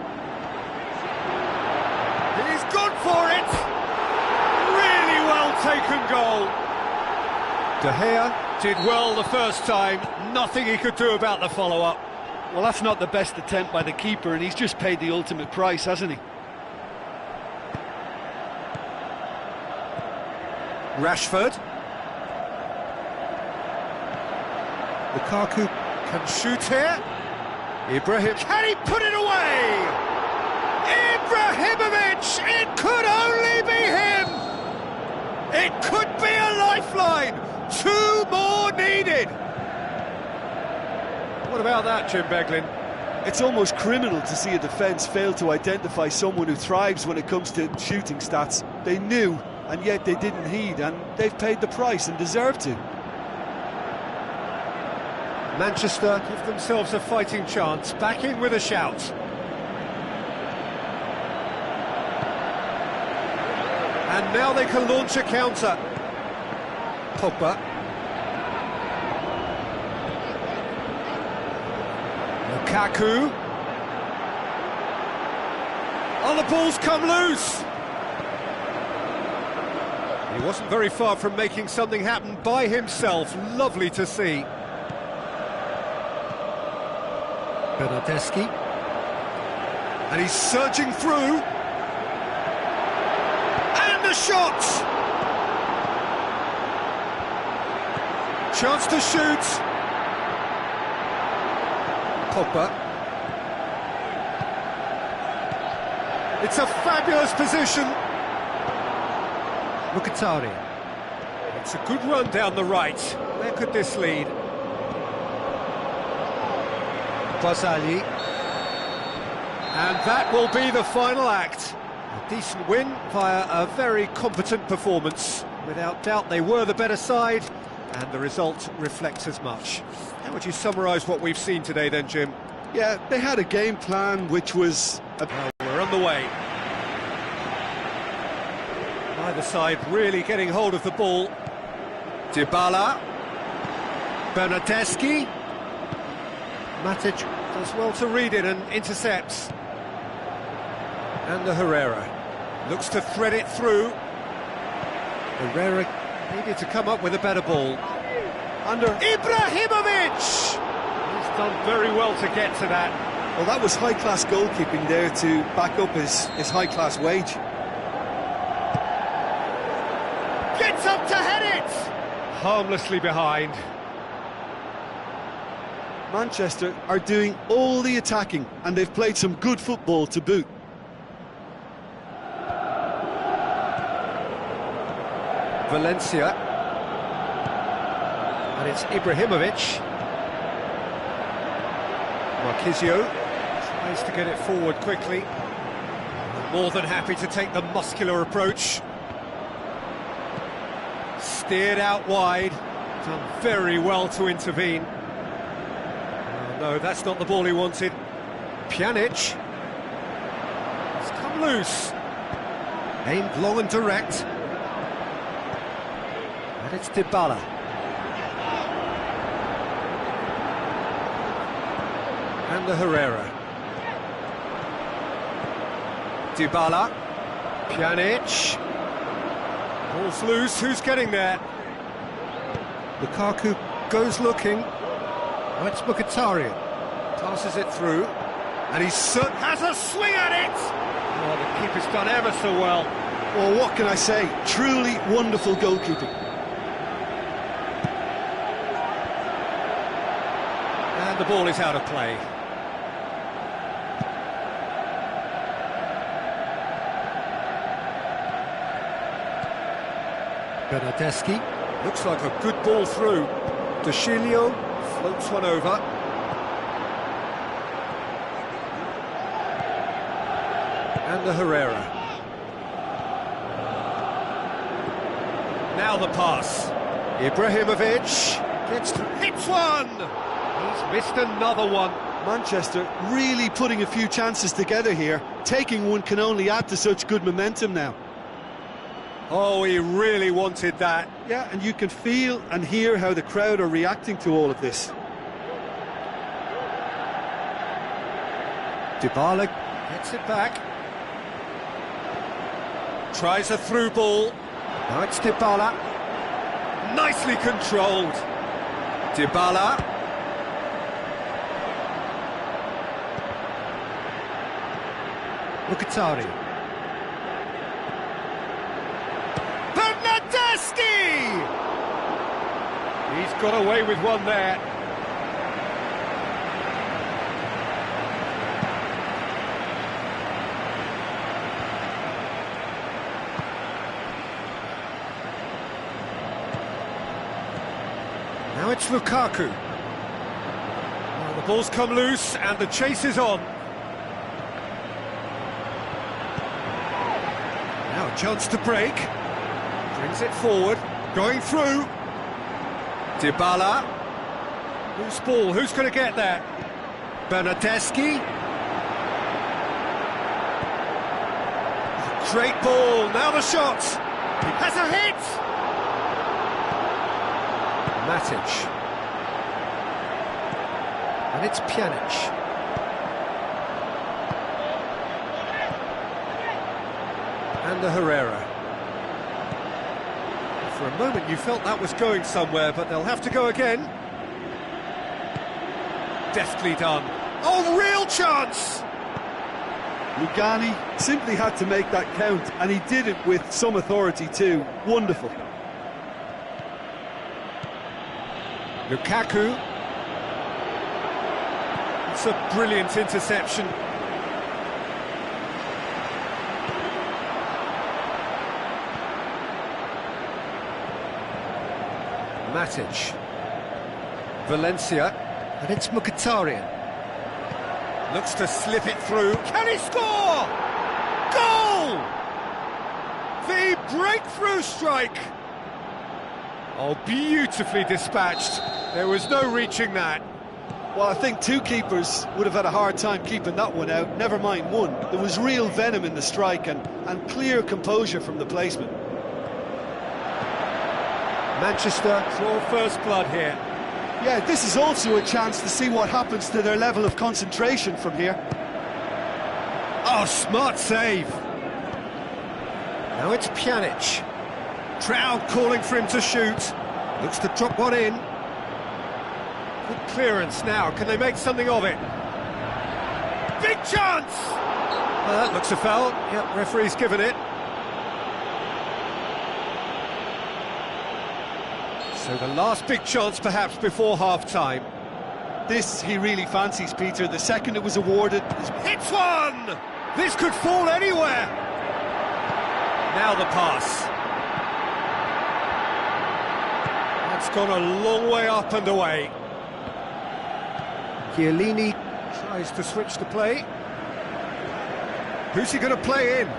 gone for it! Really well-taken goal. De Gea did well the first time, nothing he could do about the follow-up. Well, that's not the best attempt by the keeper, and he's just paid the ultimate price, hasn't he? Rashford. Lukaku can shoot here. Ibrahim, can he put it away? Ibrahimovic, it could only be him. It could be a lifeline. 2 more needed. What about that, Jim Beglin? It's almost criminal to see a defence fail to identify someone who thrives when it comes to shooting stats. They knew, and yet they didn't heed, and they've paid the price and deserve to. Manchester give themselves a fighting chance, back in with a shout. And now they can launch a counter. Pogba. Lukaku. Oh, the ball's come loose. He wasn't very far from making something happen by himself. Lovely to see. Bernardeschi. And he's surging through. And a shot! Chance to shoot. Pogba. It's a fabulous position. Mkhitaryan. It's a good run down the right. Where could this lead? Barzagli. And that will be the final act. A decent win via a very competent performance. Without doubt, they were the better side, and the result reflects as much. How would you summarise what we've seen today then, Jim? Yeah, they had a game plan which was... We're on the way. Neither side really getting hold of the ball. Dybala. Bernardeschi. Matic does well to read it and intercepts. And the Herrera looks to thread it through. Herrera needed to come up with a better ball. Under Ibrahimovic! He's done very well to get to that. Well, that was high-class goalkeeping there to back up his high-class wage. Gets up to head it! Harmlessly behind. Manchester are doing all the attacking, and they've played some good football to boot. Valencia. And it's Ibrahimovic. Marquisio tries to get it forward quickly. More than happy to take the muscular approach. Steered out wide. Done very well to intervene. Oh, no, that's not the ball he wanted. Pjanic. It's come loose. Aimed long and direct. And it's Dybala. And the Herrera. Dybala. Pjanic. Ball's loose, who's getting there? Lukaku goes looking. Oh, it's Mkhitaryan. Passes it through. And he has a swing at it! Oh, the keeper's done ever so well. Well, what can I say? Truly wonderful goalkeeping. And the ball is out of play. Bernardeschi. Looks like a good ball through. De Sciglio floats one over. And the Herrera. Now the pass. Ibrahimovic hits one! He's missed another one. Manchester really putting a few chances together here. Taking one can only add to such good momentum now. Oh, he really wanted that. Yeah, and you can feel and hear how the crowd are reacting to all of this. Dybala gets it back. Tries a through ball. Now it's Dybala. Nicely controlled. Dybala. Mkhitaryan. He's got away with one there. Now it's Lukaku. Well, the ball's come loose and the chase is on. Now a chance to break. Brings it forward. Going through. Dybala. Loose ball, who's going to get that? Bernardeschi. Great ball, now the shot. He has a hit. Matic. And it's Pjanic. And the Herrera. For a moment you felt that was going somewhere, but they'll have to go again. Deftly done. Oh, real chance! Rugani simply had to make that count, and he did it with some authority too. Wonderful. Lukaku. It's a brilliant interception. Matic. Valencia. And it's Mkhitaryan. Looks to slip it through. Can he score? Goal! The breakthrough strike. Oh, beautifully dispatched. There was no reaching that. Well, I think two keepers would have had a hard time keeping that one out, never mind one. There was real venom in the strike and clear composure from the placement. Manchester draw first blood here. Yeah, this is also a chance to see what happens to their level of concentration from here. Oh, smart save. Now it's Pjanic. Crowd calling for him to shoot. Looks to drop one in. Good clearance now. Can they make something of it? Big chance! That looks a foul. Yep, referee's given it. So the last big chance perhaps before half-time. This he really fancies, Peter. The second it was awarded... Hits one! This could fall anywhere! Now the pass. That's gone a long way up and away. Chiellini tries to switch the play. Who's he going to play in?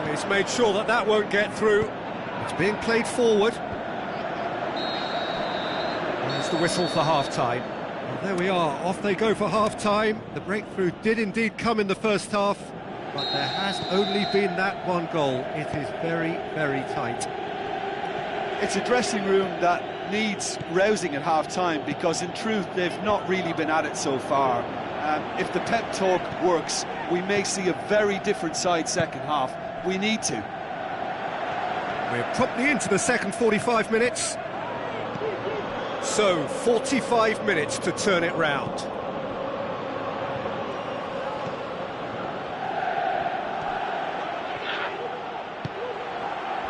He's made sure that that won't get through. It's being played forward. There's the whistle for half-time. Well, there we are, off they go for half-time. The breakthrough did indeed come in the first half, but there has only been that one goal. It is very, very tight. It's a dressing room that needs rousing at half-time, because in truth they've not really been at it so far. If the pep talk works, we may see a very different side second half. We need to. We're promptly into the second 45 minutes. So, 45 minutes to turn it round.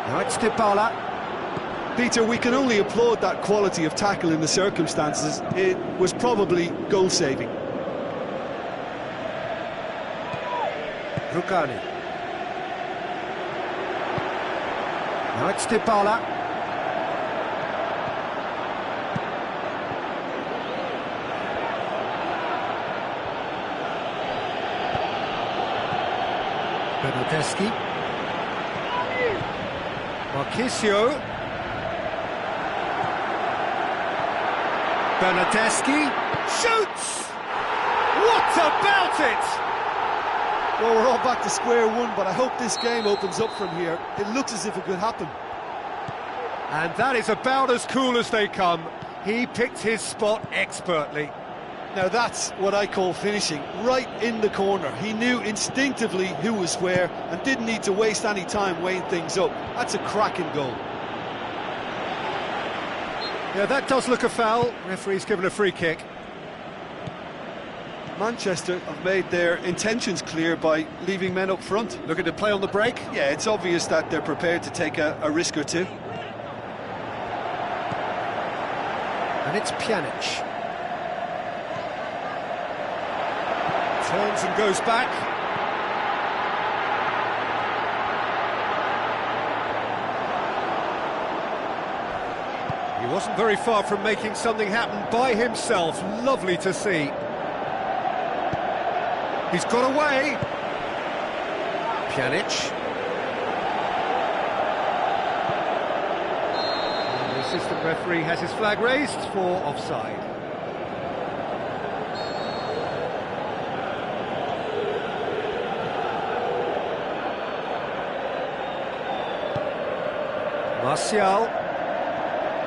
Now it's Dybala. Peter, we can only applaud that quality of tackle in the circumstances. It was probably goal-saving. Rugani. Now it's Dybala. Bernardeschi. Marchisio. Bernardeschi shoots! What about it? Well, we're all back to square one, but I hope this game opens up from here. It looks as if it could happen. And that is about as cool as they come. He picked his spot expertly. Now that's what I call finishing, right in the corner. He knew instinctively who was where and didn't need to waste any time weighing things up. That's a cracking goal. Yeah, that does look a foul. Referee's given a free kick. Manchester have made their intentions clear by leaving men up front. Looking to play on the break? Yeah, it's obvious that they're prepared to take a risk or two. And it's Pjanic. Turns and goes back. He wasn't very far from making something happen by himself. Lovely to see. He's got away. Pjanic. And the assistant referee has his flag raised for offside. Martial.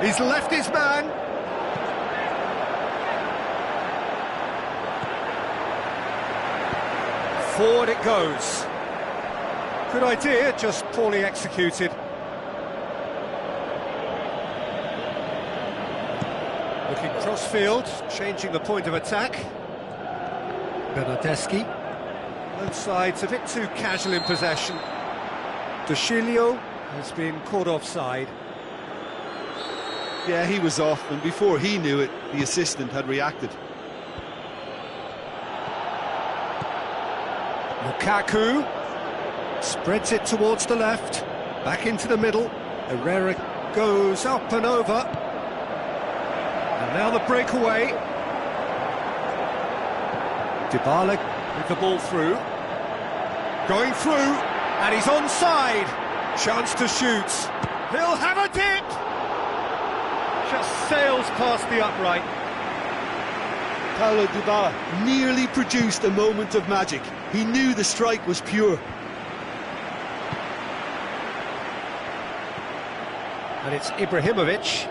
He's left his man. Forward it goes. Good idea, just poorly executed. Looking cross-field, changing the point of attack. Bernardeschi. Both sides a bit too casual in possession. Dushilio has been caught offside. Yeah, he was off, and before he knew it, the assistant had reacted. Lukaku spreads it towards the left, back into the middle. Herrera goes up and over. And now the breakaway. Dybala with the ball through. Going through, and he's onside. Chance to shoot. He'll have a dip! Just sails past the upright. Paulo Dybala nearly produced a moment of magic. He knew the strike was pure. And it's Ibrahimovic.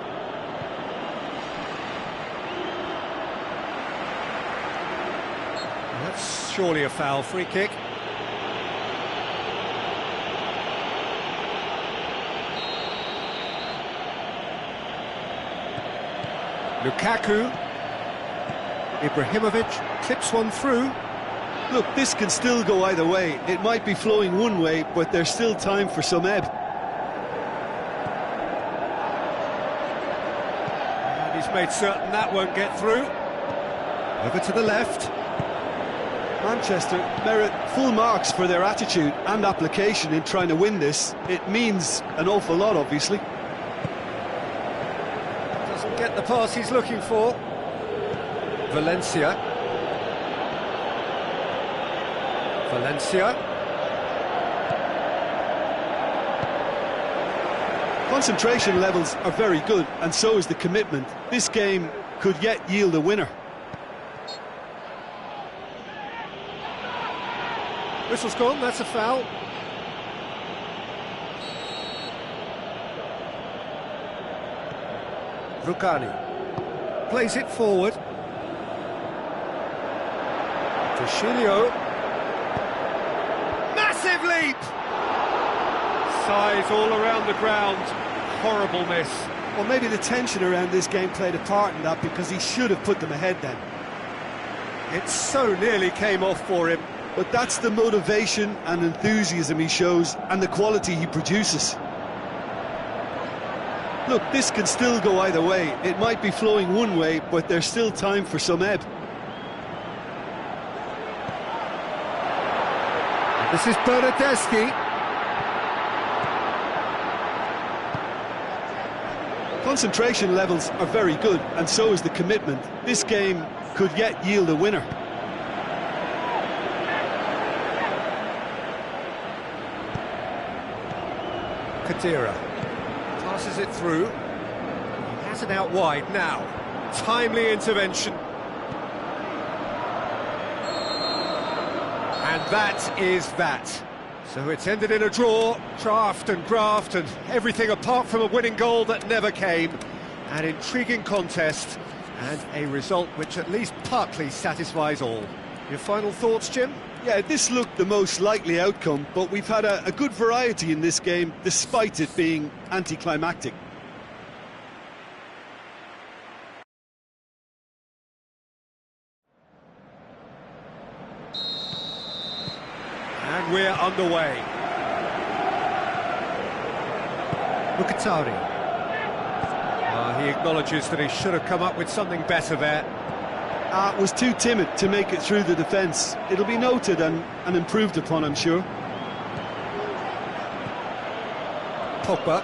That's surely a foul. Free kick. Lukaku. Ibrahimovic clips one through. Look, this can still go either way. It might be flowing one way, but there's still time for some ebb. And he's made certain that won't get through. Over to the left. Manchester merit full marks for their attitude and application in trying to win this. It means an awful lot, obviously. Doesn't get the pass he's looking for. Valencia. Concentration levels are very good, and so is the commitment. This game could yet yield a winner. Whistle's gone, that's a foul. Rugani plays it forward. Dushilio. Massive leap! Size all around the ground. Horrible miss. Well, maybe the tension around this game played a part in that, because he should have put them ahead then. It so nearly came off for him. But that's the motivation and enthusiasm he shows, and the quality he produces. Look, this can still go either way. It might be flowing one way, but there's still time for some ebb. This is Bernardeschi. Concentration levels are very good, and so is the commitment. This game could yet yield a winner. Khedira passes it through. He has it out wide now. Timely intervention. And that is that. So it's ended in a draw, draft and graft and everything apart from a winning goal that never came. An intriguing contest and a result which at least partly satisfies all. Your final thoughts, Jim? Yeah, this looked the most likely outcome, but we've had a good variety in this game, despite it being anticlimactic. And we're underway. Mkhitaryan. He acknowledges that he should have come up with something better there. Was too timid to make it through the defence. It'll be noted and improved upon, I'm sure. Pogba.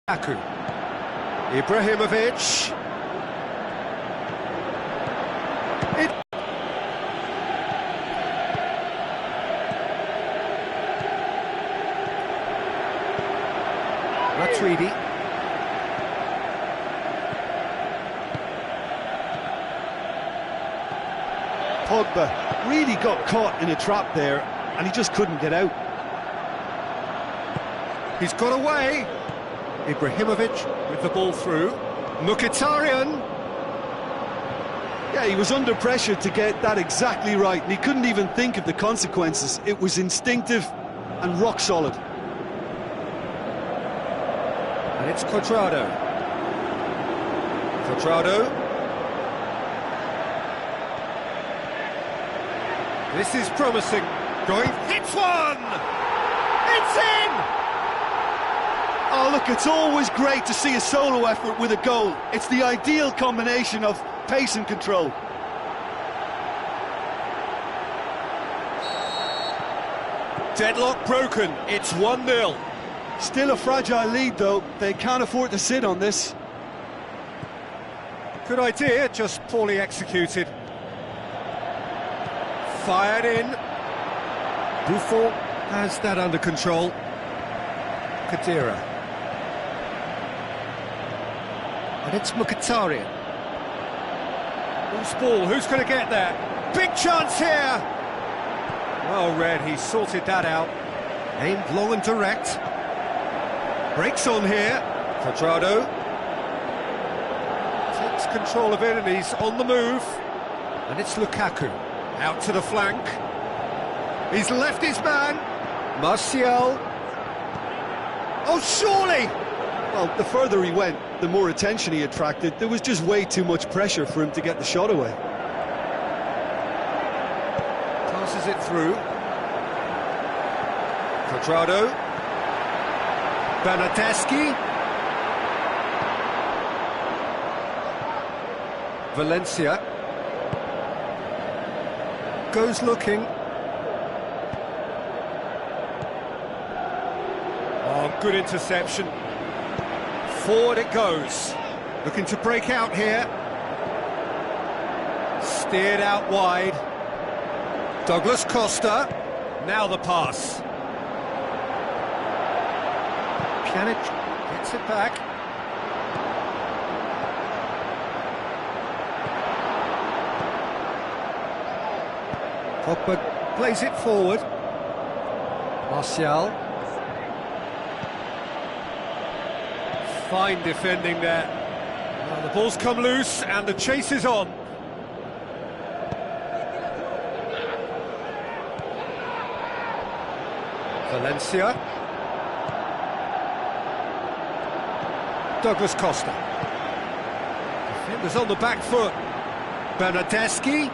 Lukaku. Ibrahimovic. Matuidi. Pogba really got caught in a trap there, and he just couldn't get out. He's got away. Ibrahimovic with the ball through. Mkhitaryan. Yeah, he was under pressure to get that exactly right, and he couldn't even think of the consequences. It was instinctive and rock solid. And it's Cuadrado. This is promising. Going, hits one! It's in! Oh, look, it's always great to see a solo effort with a goal. It's the ideal combination of pace and control. Deadlock broken, it's 1-0. Still a fragile lead, though. They can't afford to sit on this. Good idea, just poorly executed. Fired in. Buffon has that under control. Khedira. And it's Mkhitaryan. Loose ball, who's going to get there? Big chance here! Well read, he sorted that out. Aimed long and direct. Breaks on here. Cuadrado takes control of it and he's on the move. And it's Lukaku. Out to the flank. He's left his man. Martial. Oh, surely! Well, the further he went, the more attention he attracted. There was just way too much pressure for him to get the shot away. Passes it through. Cuadrado. Bernardeschi. Valencia. Goes looking. Oh, good interception. Forward it goes. Looking to break out here. Steered out wide. Douglas Costa. Now the pass. Pjanic gets it back. Pogba plays it forward. Martial. Fine defending there. Well, the ball's come loose and the chase is on. Valencia. Douglas Costa. Defenders on the back foot. Bernardeschi.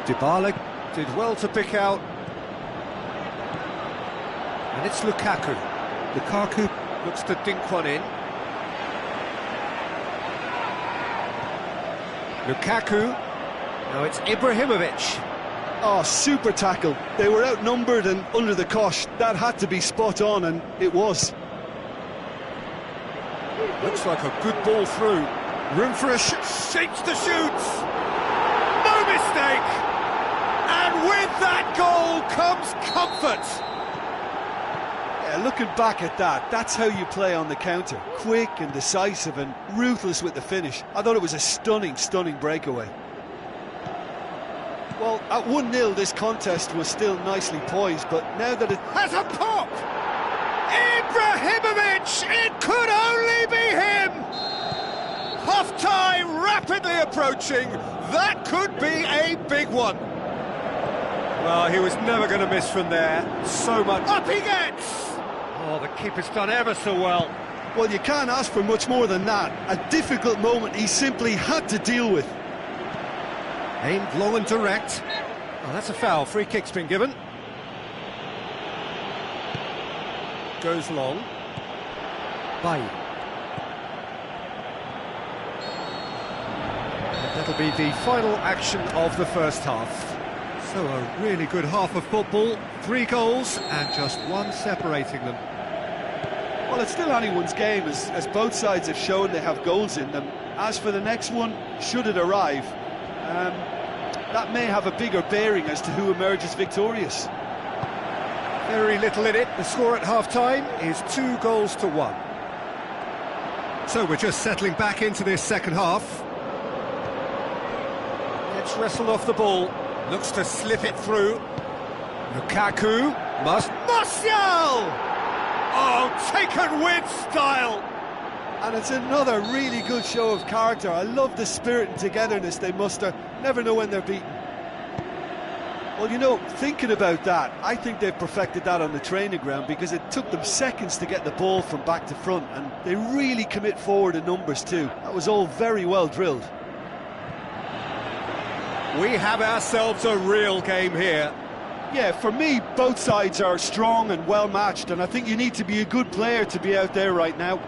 Dybala did well to pick out. And it's Lukaku. Lukaku looks to dink one in. Lukaku. Now it's Ibrahimovic. Oh, super tackle. They were outnumbered and under the cosh. That had to be spot on, and it was. Looks like a good ball through. Room for a shapes to shoot. No mistake. And with that goal comes comfort. Yeah, looking back at that, that's how you play on the counter. Quick and decisive and ruthless with the finish. I thought it was a stunning, stunning breakaway. Well, at 1-0 this contest was still nicely poised, but now that it has a pop! Ibrahimovic! It could only be him! Half-time rapidly approaching. That could be a big one. Well, he was never going to miss from there. So much. Up he gets! Oh, the keeper's done ever so well. Well, you can't ask for much more than that. A difficult moment he simply had to deal with. Aimed long and direct. Oh, that's a foul. Free kick's been given. Goes long. Bailly. And that'll be the final action of the first half. So a really good half of football. 3 goals and just one separating them. Well, it's still anyone's game, as both sides have shown they have goals in them. As for the next one, should it arrive, that may have a bigger bearing as to who emerges victorious. Very little in it. The score at half-time is 2 goals to 1. So we're just settling back into this second half. Gets wrestled off the ball. Looks to slip it through. Lukaku must... Martial! Oh, taken with style! And it's another really good show of character. I love the spirit and togetherness they muster. Never know when they're beaten. Well, you know, thinking about that, I think they've perfected that on the training ground, because it took them seconds to get the ball from back to front, and they really commit forward in numbers too. That was all very well drilled. We have ourselves a real game here. Yeah, for me, both sides are strong and well matched, and I think you need to be a good player to be out there right now.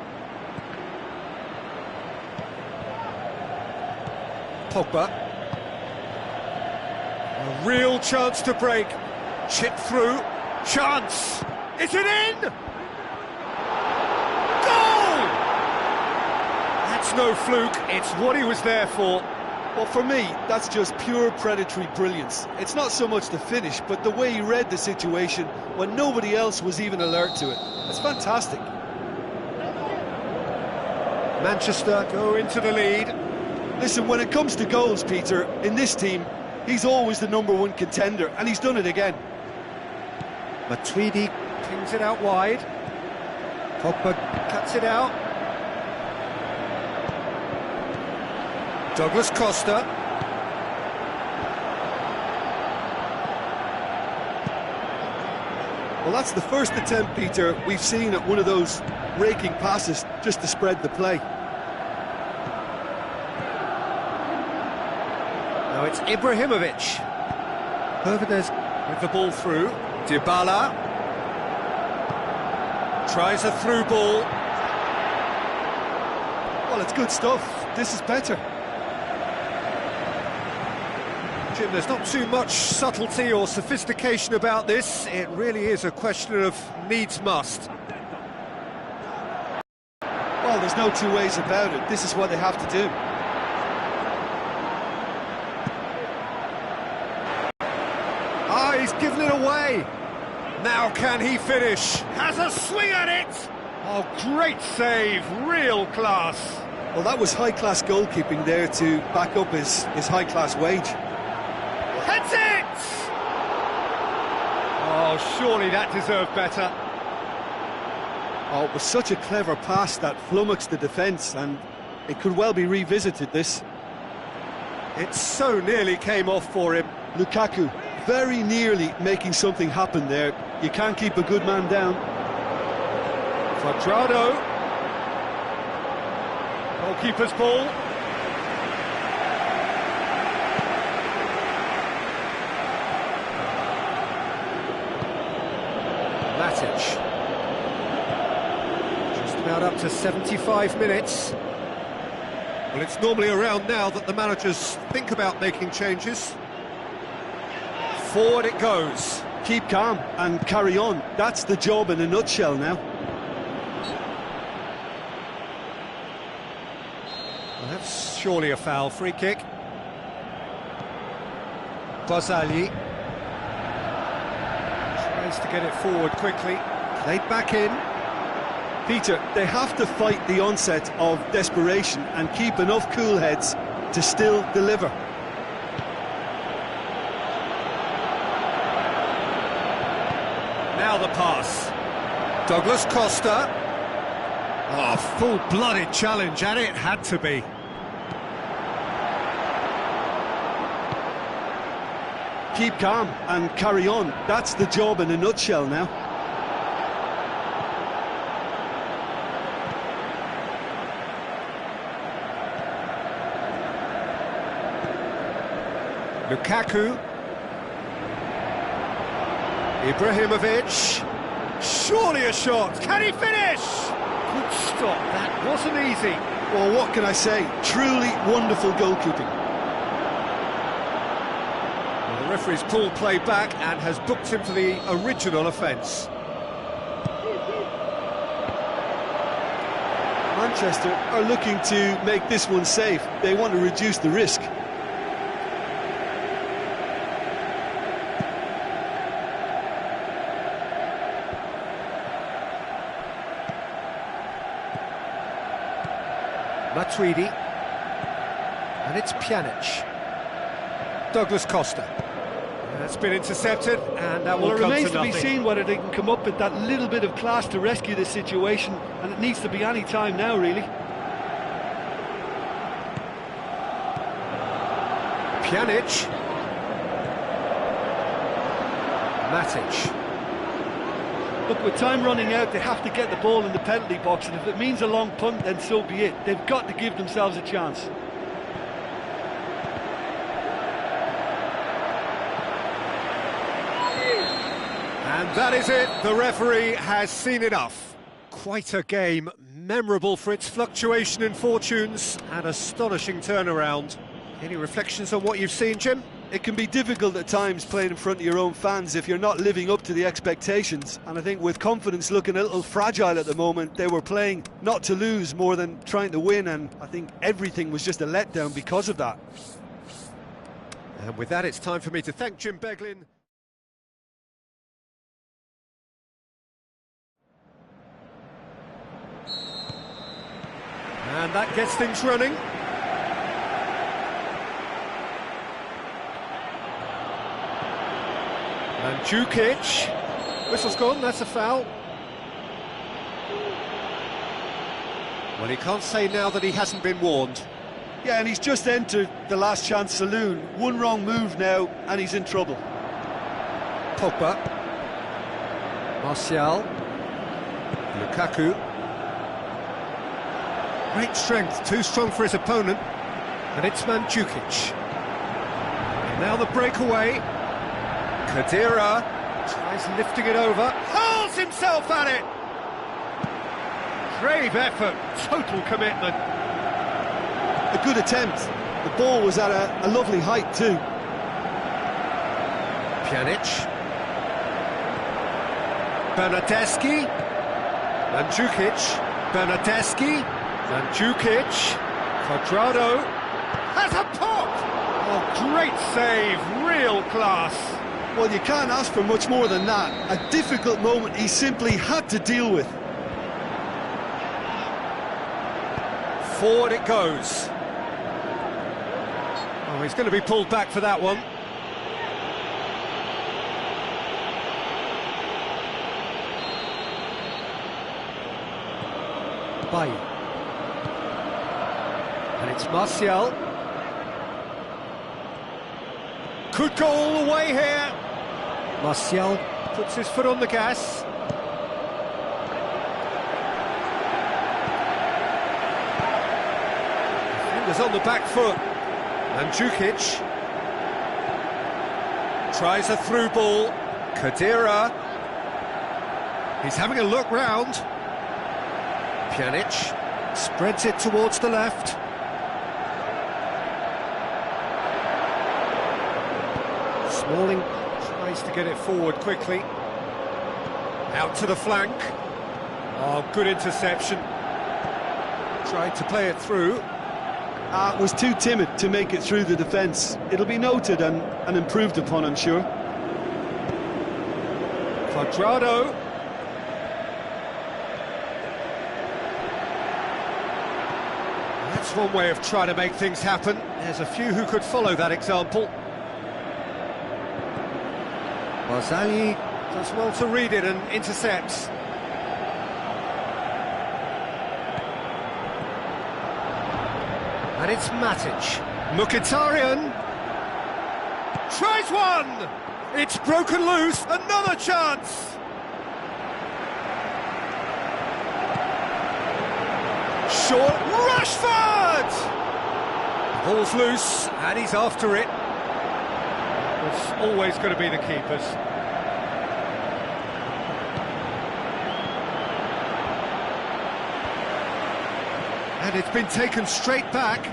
Pogba. A real chance to break. Chip through. Chance. Is it in? Goal! That's no fluke. It's what he was there for. Well, for me, that's just pure predatory brilliance. It's not so much the finish, but the way he read the situation when nobody else was even alert to it. It's fantastic. Manchester go into the lead. Listen, when it comes to goals, Peter, in this team, he's always the #1 contender, and he's done it again. Matuidi pings it out wide. Pogba cuts it out. Douglas Costa. Well, that's the first attempt, Peter, we've seen at one of those raking passes just to spread the play. Now it's Ibrahimovic. Hervedez with the ball through. Dybala tries a through ball. Well, it's good stuff. This is better. Jim, there's not too much subtlety or sophistication about this. It really is a question of needs must. Well, there's no two ways about it. This is what they have to do. Ah, he's given it away. Now can he finish? Has a swing at it. Oh, great save, real class. Well, that was high-class goalkeeping there to back up his high-class wage. Heads it! Oh, surely that deserved better. Oh, it was such a clever pass that flummoxed the defence, and it could well be revisited, this. It so nearly came off for him. Lukaku, very nearly making something happen there. You can't keep a good man down. Quadrado. Goalkeeper's ball. Matic. Just about up to 75 minutes. Well, it's normally around now that the managers think about making changes. Forward it goes. Keep calm and carry on. That's the job in a nutshell now. Well, that's surely a foul. Free kick. Barzagli tries to get it forward quickly. Played back in. Peter, they have to fight the onset of desperation and keep enough cool heads to still deliver. Now the pass. Douglas Costa. Oh, full-blooded challenge, and it had to be. Keep calm and carry on. That's the job in a nutshell now. Lukaku. Ibrahimovic. Surely a shot. Can he finish? Good stop. That wasn't easy. Well, what can I say? Truly wonderful goalkeeping. Well, the referee's pulled play back and has booked him for the original offence. Manchester are looking to make this one safe. They want to reduce the risk. Matuidi, and it's Pjanic. Douglas Costa. That's been intercepted, and that will Well, it come remains to to be nothing. seen whether they can come up with that little bit of class to rescue this situation, and it needs to be any time now, really. Pjanic. Matic. Look, with time running out, they have to get the ball in the penalty box, and if it means a long punt, then so be it. They've got to give themselves a chance. And that is it, the referee has seen enough. Quite a game, memorable for its fluctuation in fortunes and astonishing turnaround. Any reflections on what you've seen, Jim? It can be difficult at times playing in front of your own fans if you're not living up to the expectations. And I think with confidence looking a little fragile at the moment, they were playing not to lose more than trying to win, and I think everything was just a letdown because of that. And with that, it's time for me to thank Jim Beglin. And that gets things running. Mandzukic. Whistle's gone, that's a foul. Well, he can't say now that he hasn't been warned. Yeah, and he's just entered the last chance saloon. One wrong move now, and he's in trouble. Pogba. Martial. Lukaku. Great strength, too strong for his opponent. And it's Mandzukic. And now the breakaway. Khedira tries lifting it over. Hurls himself at it! Brave effort, total commitment. A good attempt. The ball was at a lovely height too. Pjanic. Bernardeschi. Mandzukic. Bernardeschi. Mandzukic. Cuadrado. Has a pop! Oh, great save, real class. Well, you can't ask for much more than that. A difficult moment he simply had to deal with. Forward it goes. Oh, he's going to be pulled back for that one. Bailly. And it's Martial. Could go all the way here. Martial puts his foot on the gas. Fingers on the back foot. Mandzukic tries a through ball. Khedira. He's having a look round. Pjanic spreads it towards the left. Smalling tries to get it forward quickly. Out to the flank. Oh, good interception. Tried to play it through. Was too timid to make it through the defence. It'll be noted and improved upon, I'm sure. Cuadrado. That's one way of trying to make things happen. There's a few who could follow that example. Barzagli does well to read it and intercepts. And it's Matic. Mkhitaryan tries one! It's broken loose, another chance! Short, Rashford! Ball's loose, and he's after it. It's always going to be the keepers. And it's been taken straight back.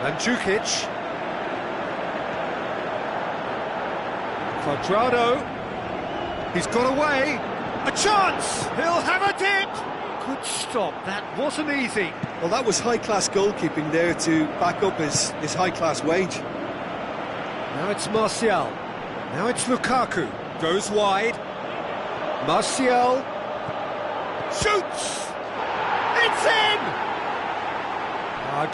Mandzukic. Cuadrado. He's got away. A chance! He'll have a dip! Good stop, that wasn't easy. Well, that was high-class goalkeeping there to back up his high-class wage. Now it's Martial. Now it's Lukaku. Goes wide. Martial. Shoots! It's in!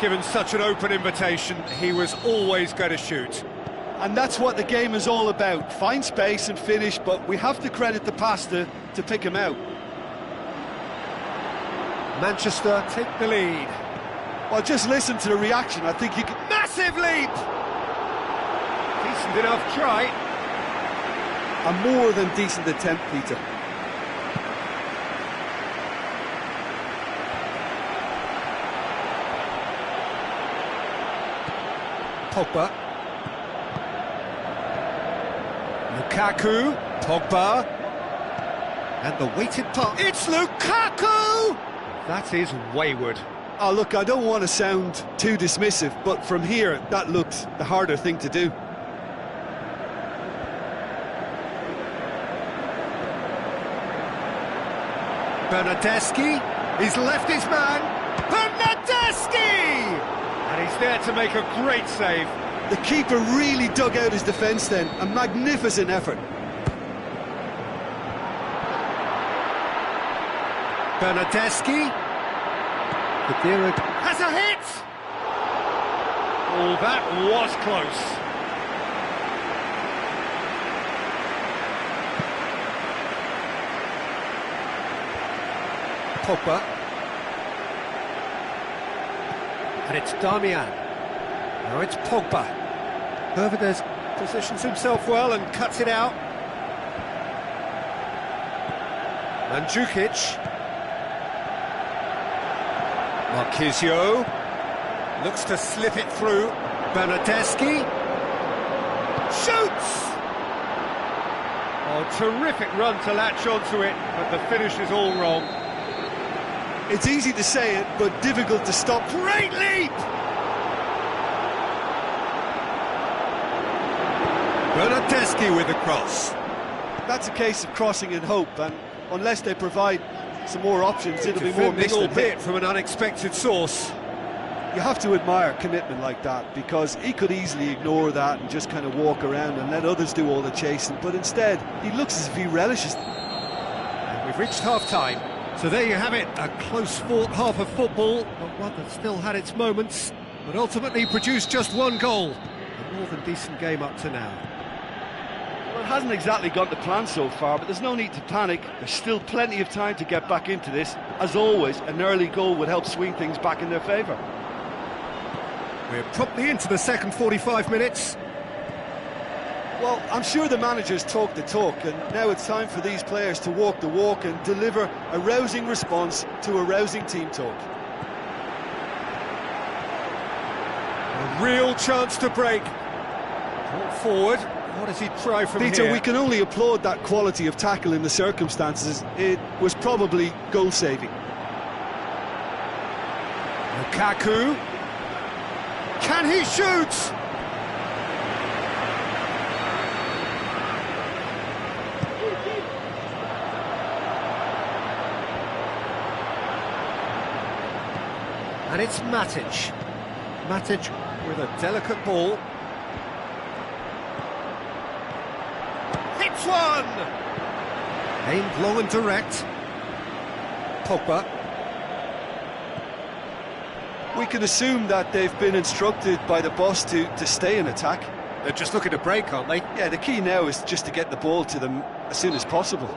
Given such an open invitation, he was always going to shoot. And that's what the game is all about. Find space and finish, but we have to credit the passer to pick him out. Manchester take the lead. Well, just listen to the reaction. I think you can... Massive leap! Decent enough try. A more than decent attempt, Peter. Pogba. Lukaku. Pogba. And the weighted pass. It's Lukaku! That is wayward. Oh, look, I don't want to sound too dismissive, but from here, that looked the harder thing to do. Bernardeschi, he's left his man. Bernardeschi! And he's there to make a great save. The keeper really dug out his defence then. A magnificent effort. Bernardeschi. Khedira has a hit! Oh, that was close. Pogba. And it's Darmian. Now it's Pogba. Hervedez positions himself well and cuts it out. Mandzukic. Marquisio looks to slip it through. Bernardeschi shoots! Oh, terrific run to latch onto it, but the finish is all wrong. It's easy to say it, but difficult to stop. Great leap! Bernardeschi with the cross. That's a case of crossing in hope, and unless they provide some more options, it'll be more Defending, mixed than albeit hit. from an unexpected source. You have to admire commitment like that, because he could easily ignore that and just kind of walk around and let others do all the chasing, but instead he looks as if he relishes. And we've reached half-time, so there you have it, a close-fought half of football, but one that still had its moments, but ultimately produced just one goal. A more than decent game up to now. Well, it hasn't exactly gone to plan so far, but there's no need to panic. There's still plenty of time to get back into this. As always, an early goal would help swing things back in their favour. We're promptly into the second 45 minutes. Well, I'm sure the managers talk the talk, and now it's time for these players to walk the walk and deliver a rousing response to a rousing team talk. A real chance to break. Brought forward. What does he try from Peter, here? we can only applaud that quality of tackle in the circumstances. It was probably goal-saving. Lukaku. Can he shoot? And it's Matic. Matic with a delicate ball. Hits one! Aimed long and direct. Pogba. We can assume that they've been instructed by the boss to stay in attack. They're just looking to break, aren't they? Yeah, the key now is just to get the ball to them as soon as possible.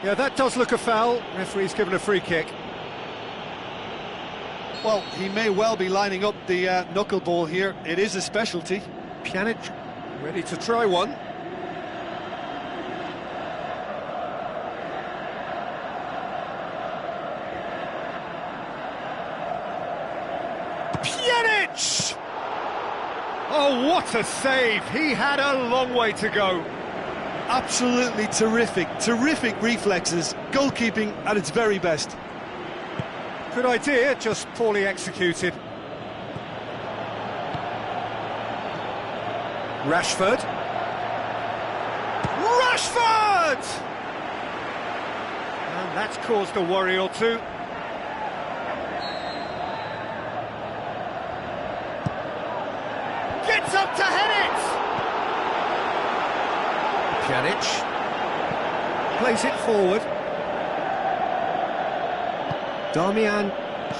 Yeah, that does look a foul. Referee's given a free kick. Well, he may well be lining up the knuckleball here. It is a specialty. Pjanic ready to try one. Pjanic! Oh, what a save! He had a long way to go. Absolutely terrific reflexes. Goalkeeping at its very best. Good idea, just poorly executed. Rashford. Rashford! And that's caused a worry or two. Gets up to head it! Pjanic plays it forward. Darmian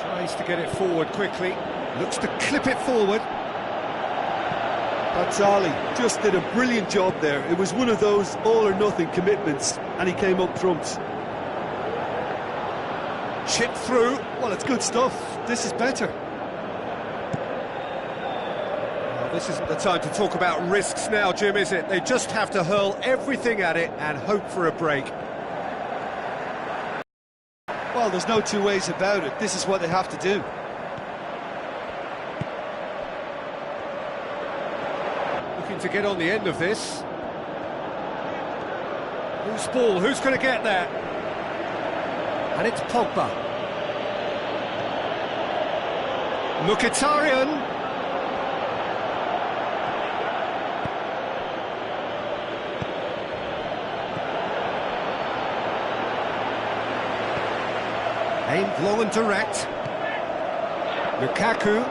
tries to get it forward quickly, looks to clip it forward. Batsali just did a brilliant job there. It was one of those all-or-nothing commitments, and he came up trumps. Chip through. Well, it's good stuff. This is better. Well, this isn't the time to talk about risks now, Jim, is it? They just have to hurl everything at it and hope for a break. Well, there's no two ways about it. This is what they have to do. to get on the end of this. Who's ball? Who's going to get there? And it's Pogba. Mkhitaryan. Aimed long and direct. Lukaku.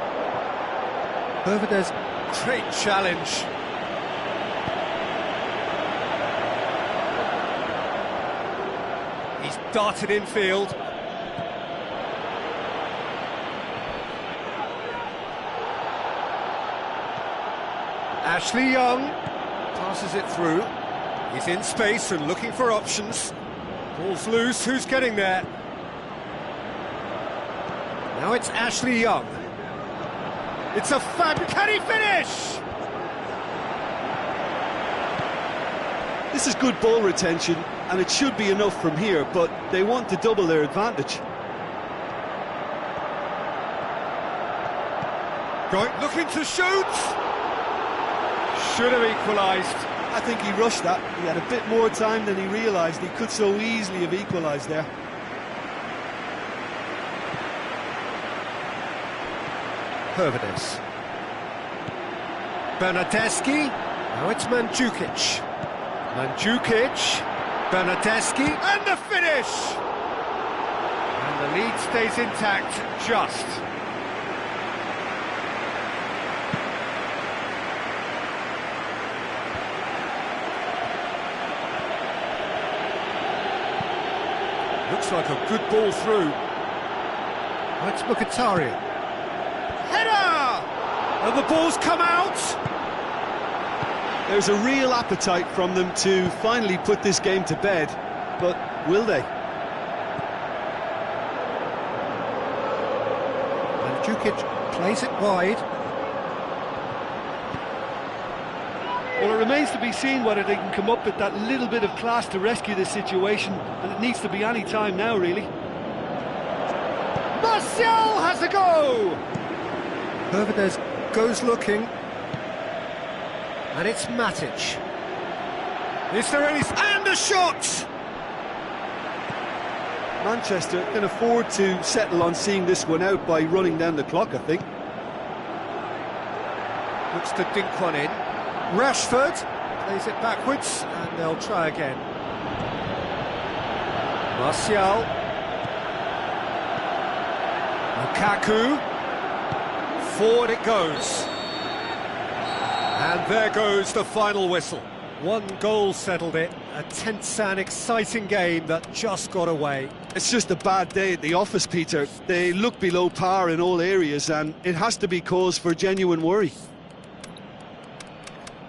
Hervedez. Great challenge. He's darted infield. Ashley Young passes it through. He's in space and looking for options. Ball's loose. Who's getting there? Now it's Ashley Young. It's a can he finish? This is good ball retention, and it should be enough from here, but they want to double their advantage. Right, looking to shoot. Should have equalised. I think he rushed that. He had a bit more time than he realised. He could so easily have equalised there. Hervedez. Bernardeschi. Now it's Mandzukic. Mandzukic. Bernardeschi. And the finish! And the lead stays intact, just. Looks like a good ball through. That's Mkhitaryan. Header! And the ball's come out! There's a real appetite from them to finally put this game to bed, but will they? Mandzukic plays it wide. Well, it remains to be seen whether they can come up with that little bit of class to rescue this situation, and it needs to be any time now, really. Martial has a go! Hervedez goes looking. And it's Matic. Is there any... And a shot! Manchester can afford to settle on seeing this one out by running down the clock, I think. Looks to dink one in. Rashford plays it backwards, and they'll try again. Martial. Lukaku. Forward it goes. And there goes the final whistle. One goal settled it. A tense and exciting game that just got away. It's just a bad day at the office, Peter. They look below par in all areas, and it has to be cause for genuine worry.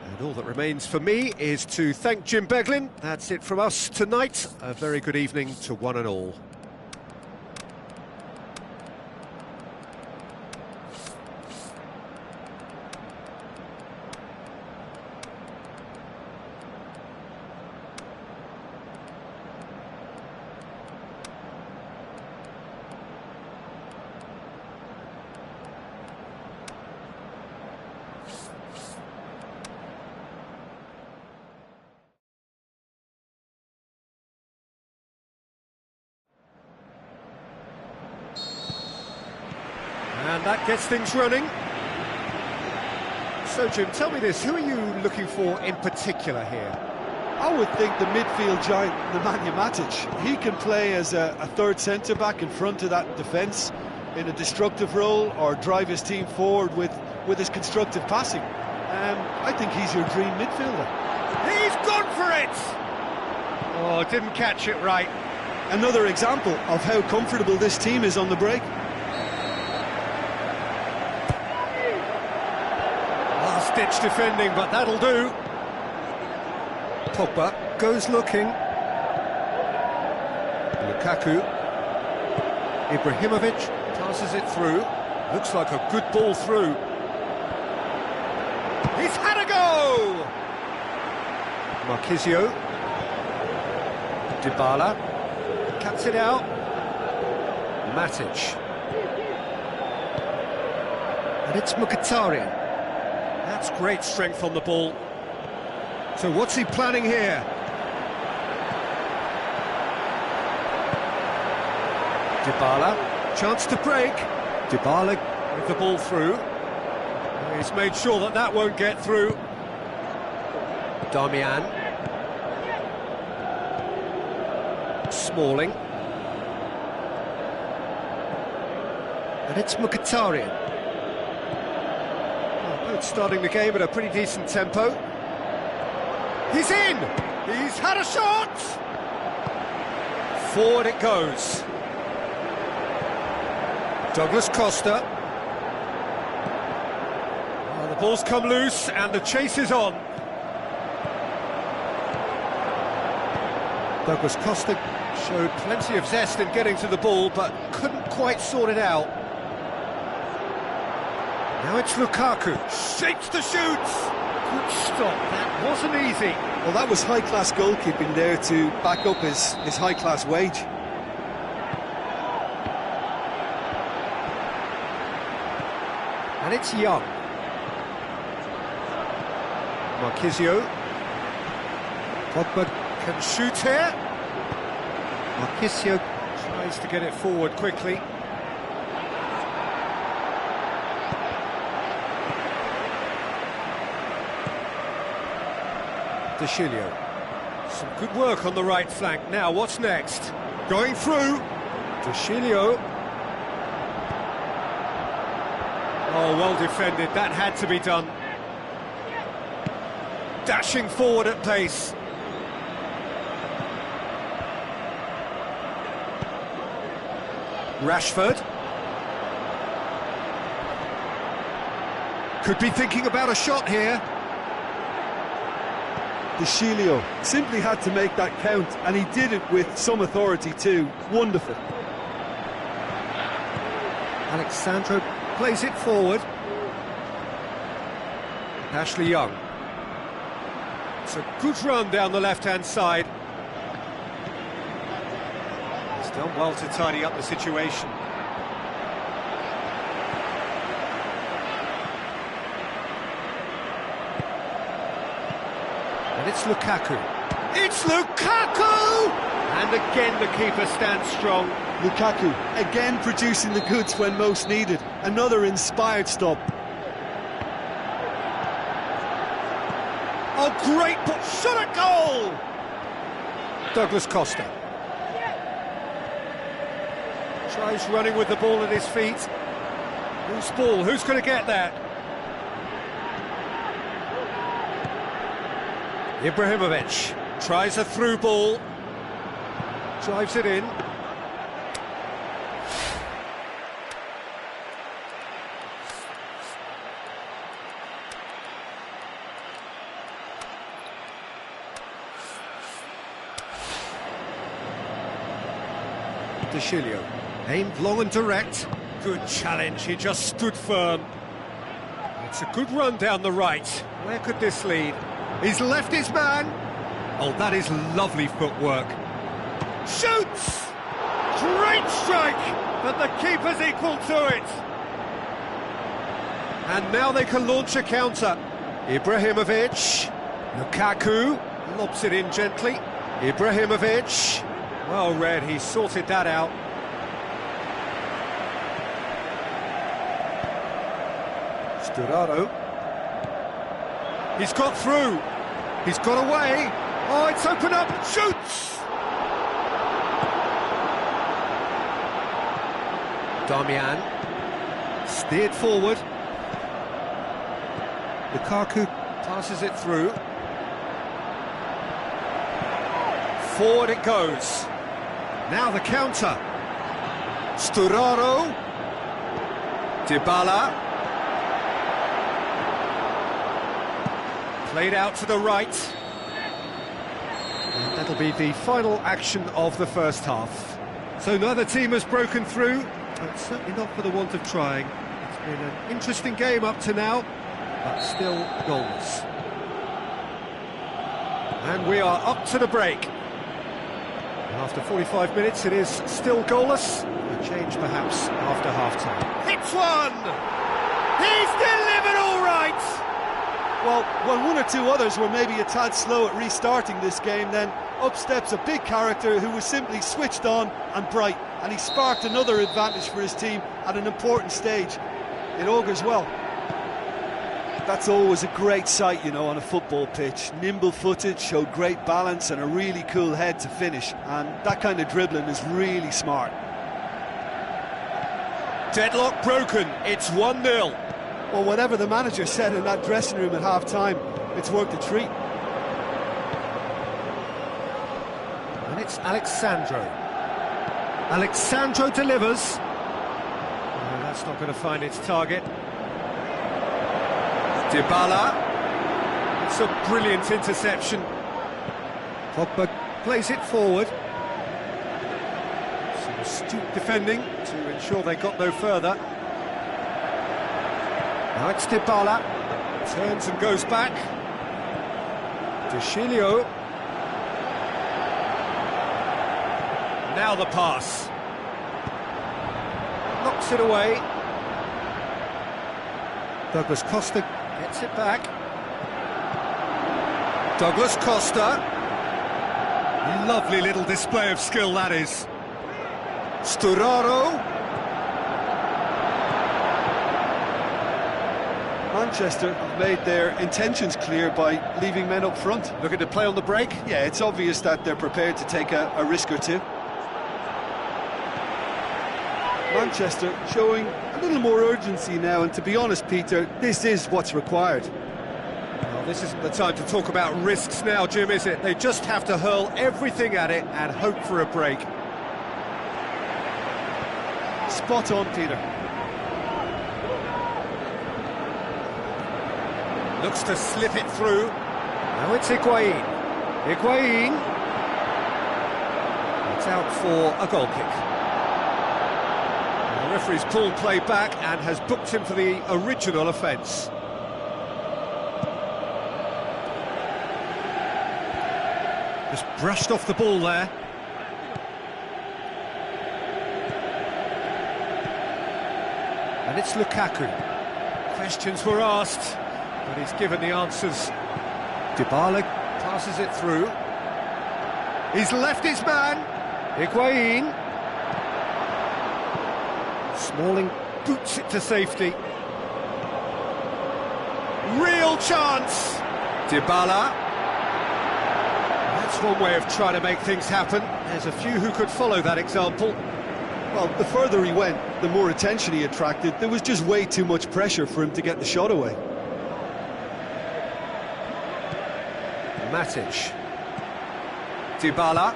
And all that remains for me is to thank Jim Beglin. That's it from us tonight. A very good evening to one and all. And that gets things running. So, Jim, tell me this, who are you looking for in particular here? I would think the midfield giant, Nemanja Matic. He can play as a third centre-back in front of that defence in a destructive role, or drive his team forward with his constructive passing. I think he's your dream midfielder. He's gone for it! Oh, didn't catch it right. Another example of how comfortable this team is on the break. Last-ditch defending, but that'll do. Pogba goes looking. Lukaku. Ibrahimovic passes it through. Looks like a good ball through. He's had a go! Marquisio. Dybala. Cuts it out. Matic. And it's Mkhitaryan. That's great strength on the ball. So what's he planning here? Dybala, chance to break. Dybala with the ball through. He's made sure that that won't get through. Darmian. Smalling. And it's Mkhitaryan. Both starting the game at a pretty decent tempo. He's in! He's had a shot! Forward it goes. Douglas Costa. Oh, the ball's come loose and the chase is on. Douglas Costa showed plenty of zest in getting to the ball, but couldn't quite sort it out. Now it's Lukaku. Shapes to shoot! Good stop, that wasn't easy. Well, that was high-class goalkeeping there to back up his high-class wage. And it's Young. Marquisio. Pogba can shoot here. Marquisio tries to get it forward quickly. De Chilio. Some good work on the right flank. Now, what's next? Going through. De Chilio. Oh, well defended. That had to be done. Dashing forward at pace. Rashford. Could be thinking about a shot here. De Chilio simply had to make that count, and he did it with some authority too. Wonderful. Alexandro plays it forward. Ashley Young. It's a good run down the left-hand side. He's done well to tidy up the situation. And it's Lukaku. It's Lukaku! And again the keeper stands strong. Lukaku, again producing the goods when most needed. Another inspired stop. Oh, great shot at goal! Douglas Costa. Tries running with the ball at his feet. Whose ball? Who's going to get that? Ibrahimovic tries a through ball. Drives it in. De Chilio, aimed long and direct. Good challenge, he just stood firm. It's a good run down the right. Where could this lead? He's left his man. Oh, that is lovely footwork. Shoots! Great strike, but the keeper's equal to it. And now they can launch a counter. Ibrahimovic. Lukaku lobs it in gently. Ibrahimovic. Well read, he sorted that out. Sturaro. He's got through. He's got away. Oh, it's opened up. Shoots! Darmian. Steered forward. Lukaku passes it through. Forward it goes. Now the counter. Sturaro. Dybala. Played out to the right. And that'll be the final action of the first half. So neither team has broken through, but certainly not for the want of trying. It's been an interesting game up to now, but still goalless. And we are up to the break. After 45 minutes, it is still goalless. A change, perhaps, after half-time. Hits one! He's delivered all right! Well, when one or two others were maybe a tad slow at restarting this game, then up steps a big character who was simply switched on and bright, and he sparked another advantage for his team at an important stage. It augurs well. That's always a great sight, you know, on a football pitch. Nimble-footed, showed great balance and a really cool head to finish, and that kind of dribbling is really smart. Deadlock broken, it's 1-0. Well, whatever the manager said in that dressing room at half-time, it's worked a treat. And it's Alexandro. Alexandro delivers. No, that's not going to find its target. Dybala. It's a brilliant interception. Pogba plays it forward. Some astute defending to ensure they got no further. Now it's Dybala. Turns and goes back. De Chilio. Now the pass. Knocks it away. Douglas Costa gets it back. Douglas Costa. Lovely little display of skill, that is. Sturaro. Manchester have made their intentions clear by leaving men up front. Looking to play on the break? Yeah, it's obvious that they're prepared to take a risk or two. Manchester showing a little more urgency now, and to be honest, Peter, this is what's required. Well, this isn't the time to talk about risks now, Jim, is it? They just have to hurl everything at it and hope for a break. Spot on, Peter. Looks to slip it through. Now it's Higuain. Higuain. It's out for a goal kick. The referee's pulled play back and has booked him for the original offence. Just brushed off the ball there. And it's Lukaku. Questions were asked, but he's given the answers. Dybala passes it through. He's left his man. Higuain. Smalling boots it to safety. Real chance. Dybala. That's one way of trying to make things happen. There's a few who could follow that example. Well, the further he went, the more attention he attracted. There was just way too much pressure for him to get the shot away. Matic. Dybala.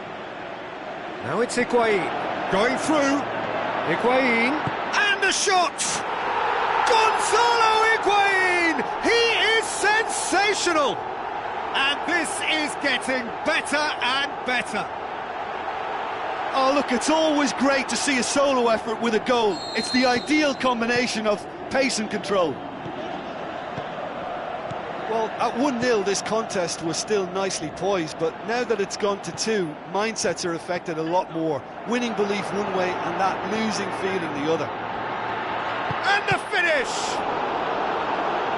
Now it's Higuain. Going through. Higuain. And a shot! Gonzalo Higuain! He is sensational! And this is getting better and better. Oh, look, it's always great to see a solo effort with a goal. It's the ideal combination of pace and control. Well, at 1-0, this contest was still nicely poised, but now that it's gone to 2, mindsets are affected a lot more. Winning belief one way and that losing feeling the other. And the finish!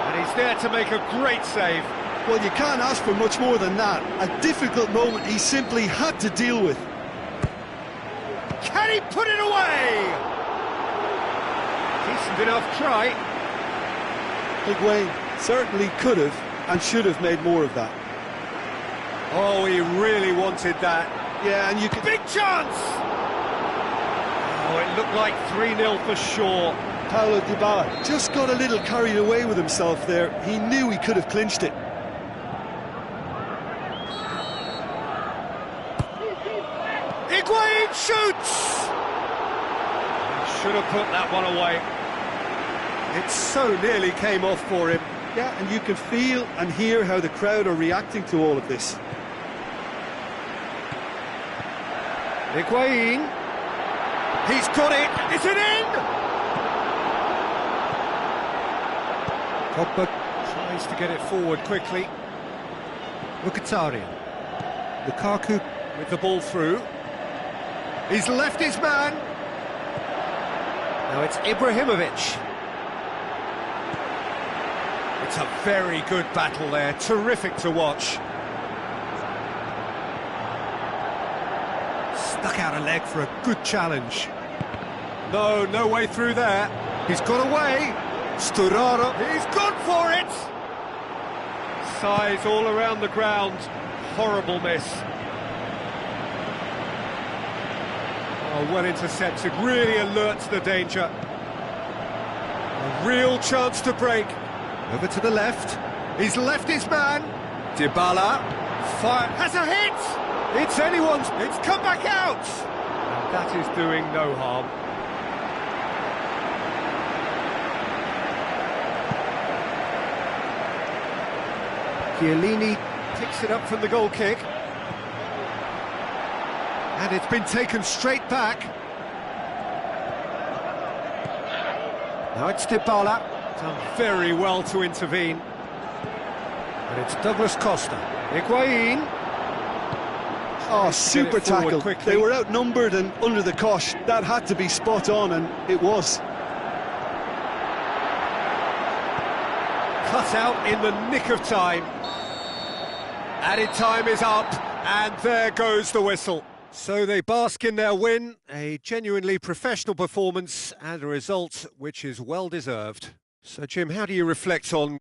And he's there to make a great save. Well, you can't ask for much more than that. A difficult moment he simply had to deal with. Can he put it away? Decent enough try. Higuain certainly could have and should have made more of that. Oh, he really wanted that. Yeah, and you could... Big chance! Oh, it looked like 3-0 for sure. Paulo Dybala just got a little carried away with himself there. He knew he could have clinched it. Higuain shoots! He should have put that one away. It so nearly came off for him. Yeah, and you can feel and hear how the crowd are reacting to all of this. Higuain. He's got it. Is it in? Pogba tries to get it forward quickly. Mkhitaryan. Lukaku with the ball through. He's left his man. Now it's Ibrahimovic. It's a very good battle there, terrific to watch. Stuck out a leg for a good challenge. No way through there. He's got away. Sturaro, he's gone for it! Size all around the ground. Horrible miss. Oh, well intercepted, really alert to the danger. A real chance to break. Over to the left. He's left his man. Dybala. Fire. Has a hit! It's anyone's. It's come back out! And that is doing no harm. Chiellini picks it up from the goal kick. And it's been taken straight back. Now it's Dybala. Done very well to intervene. And it's Douglas Costa. Higuain. Oh, super tackle. They were outnumbered and under the cosh. That had to be spot on, and it was. Cut out in the nick of time. Added time is up, and there goes the whistle. So they bask in their win, a genuinely professional performance and a result which is well deserved. So Jim, how do you reflect on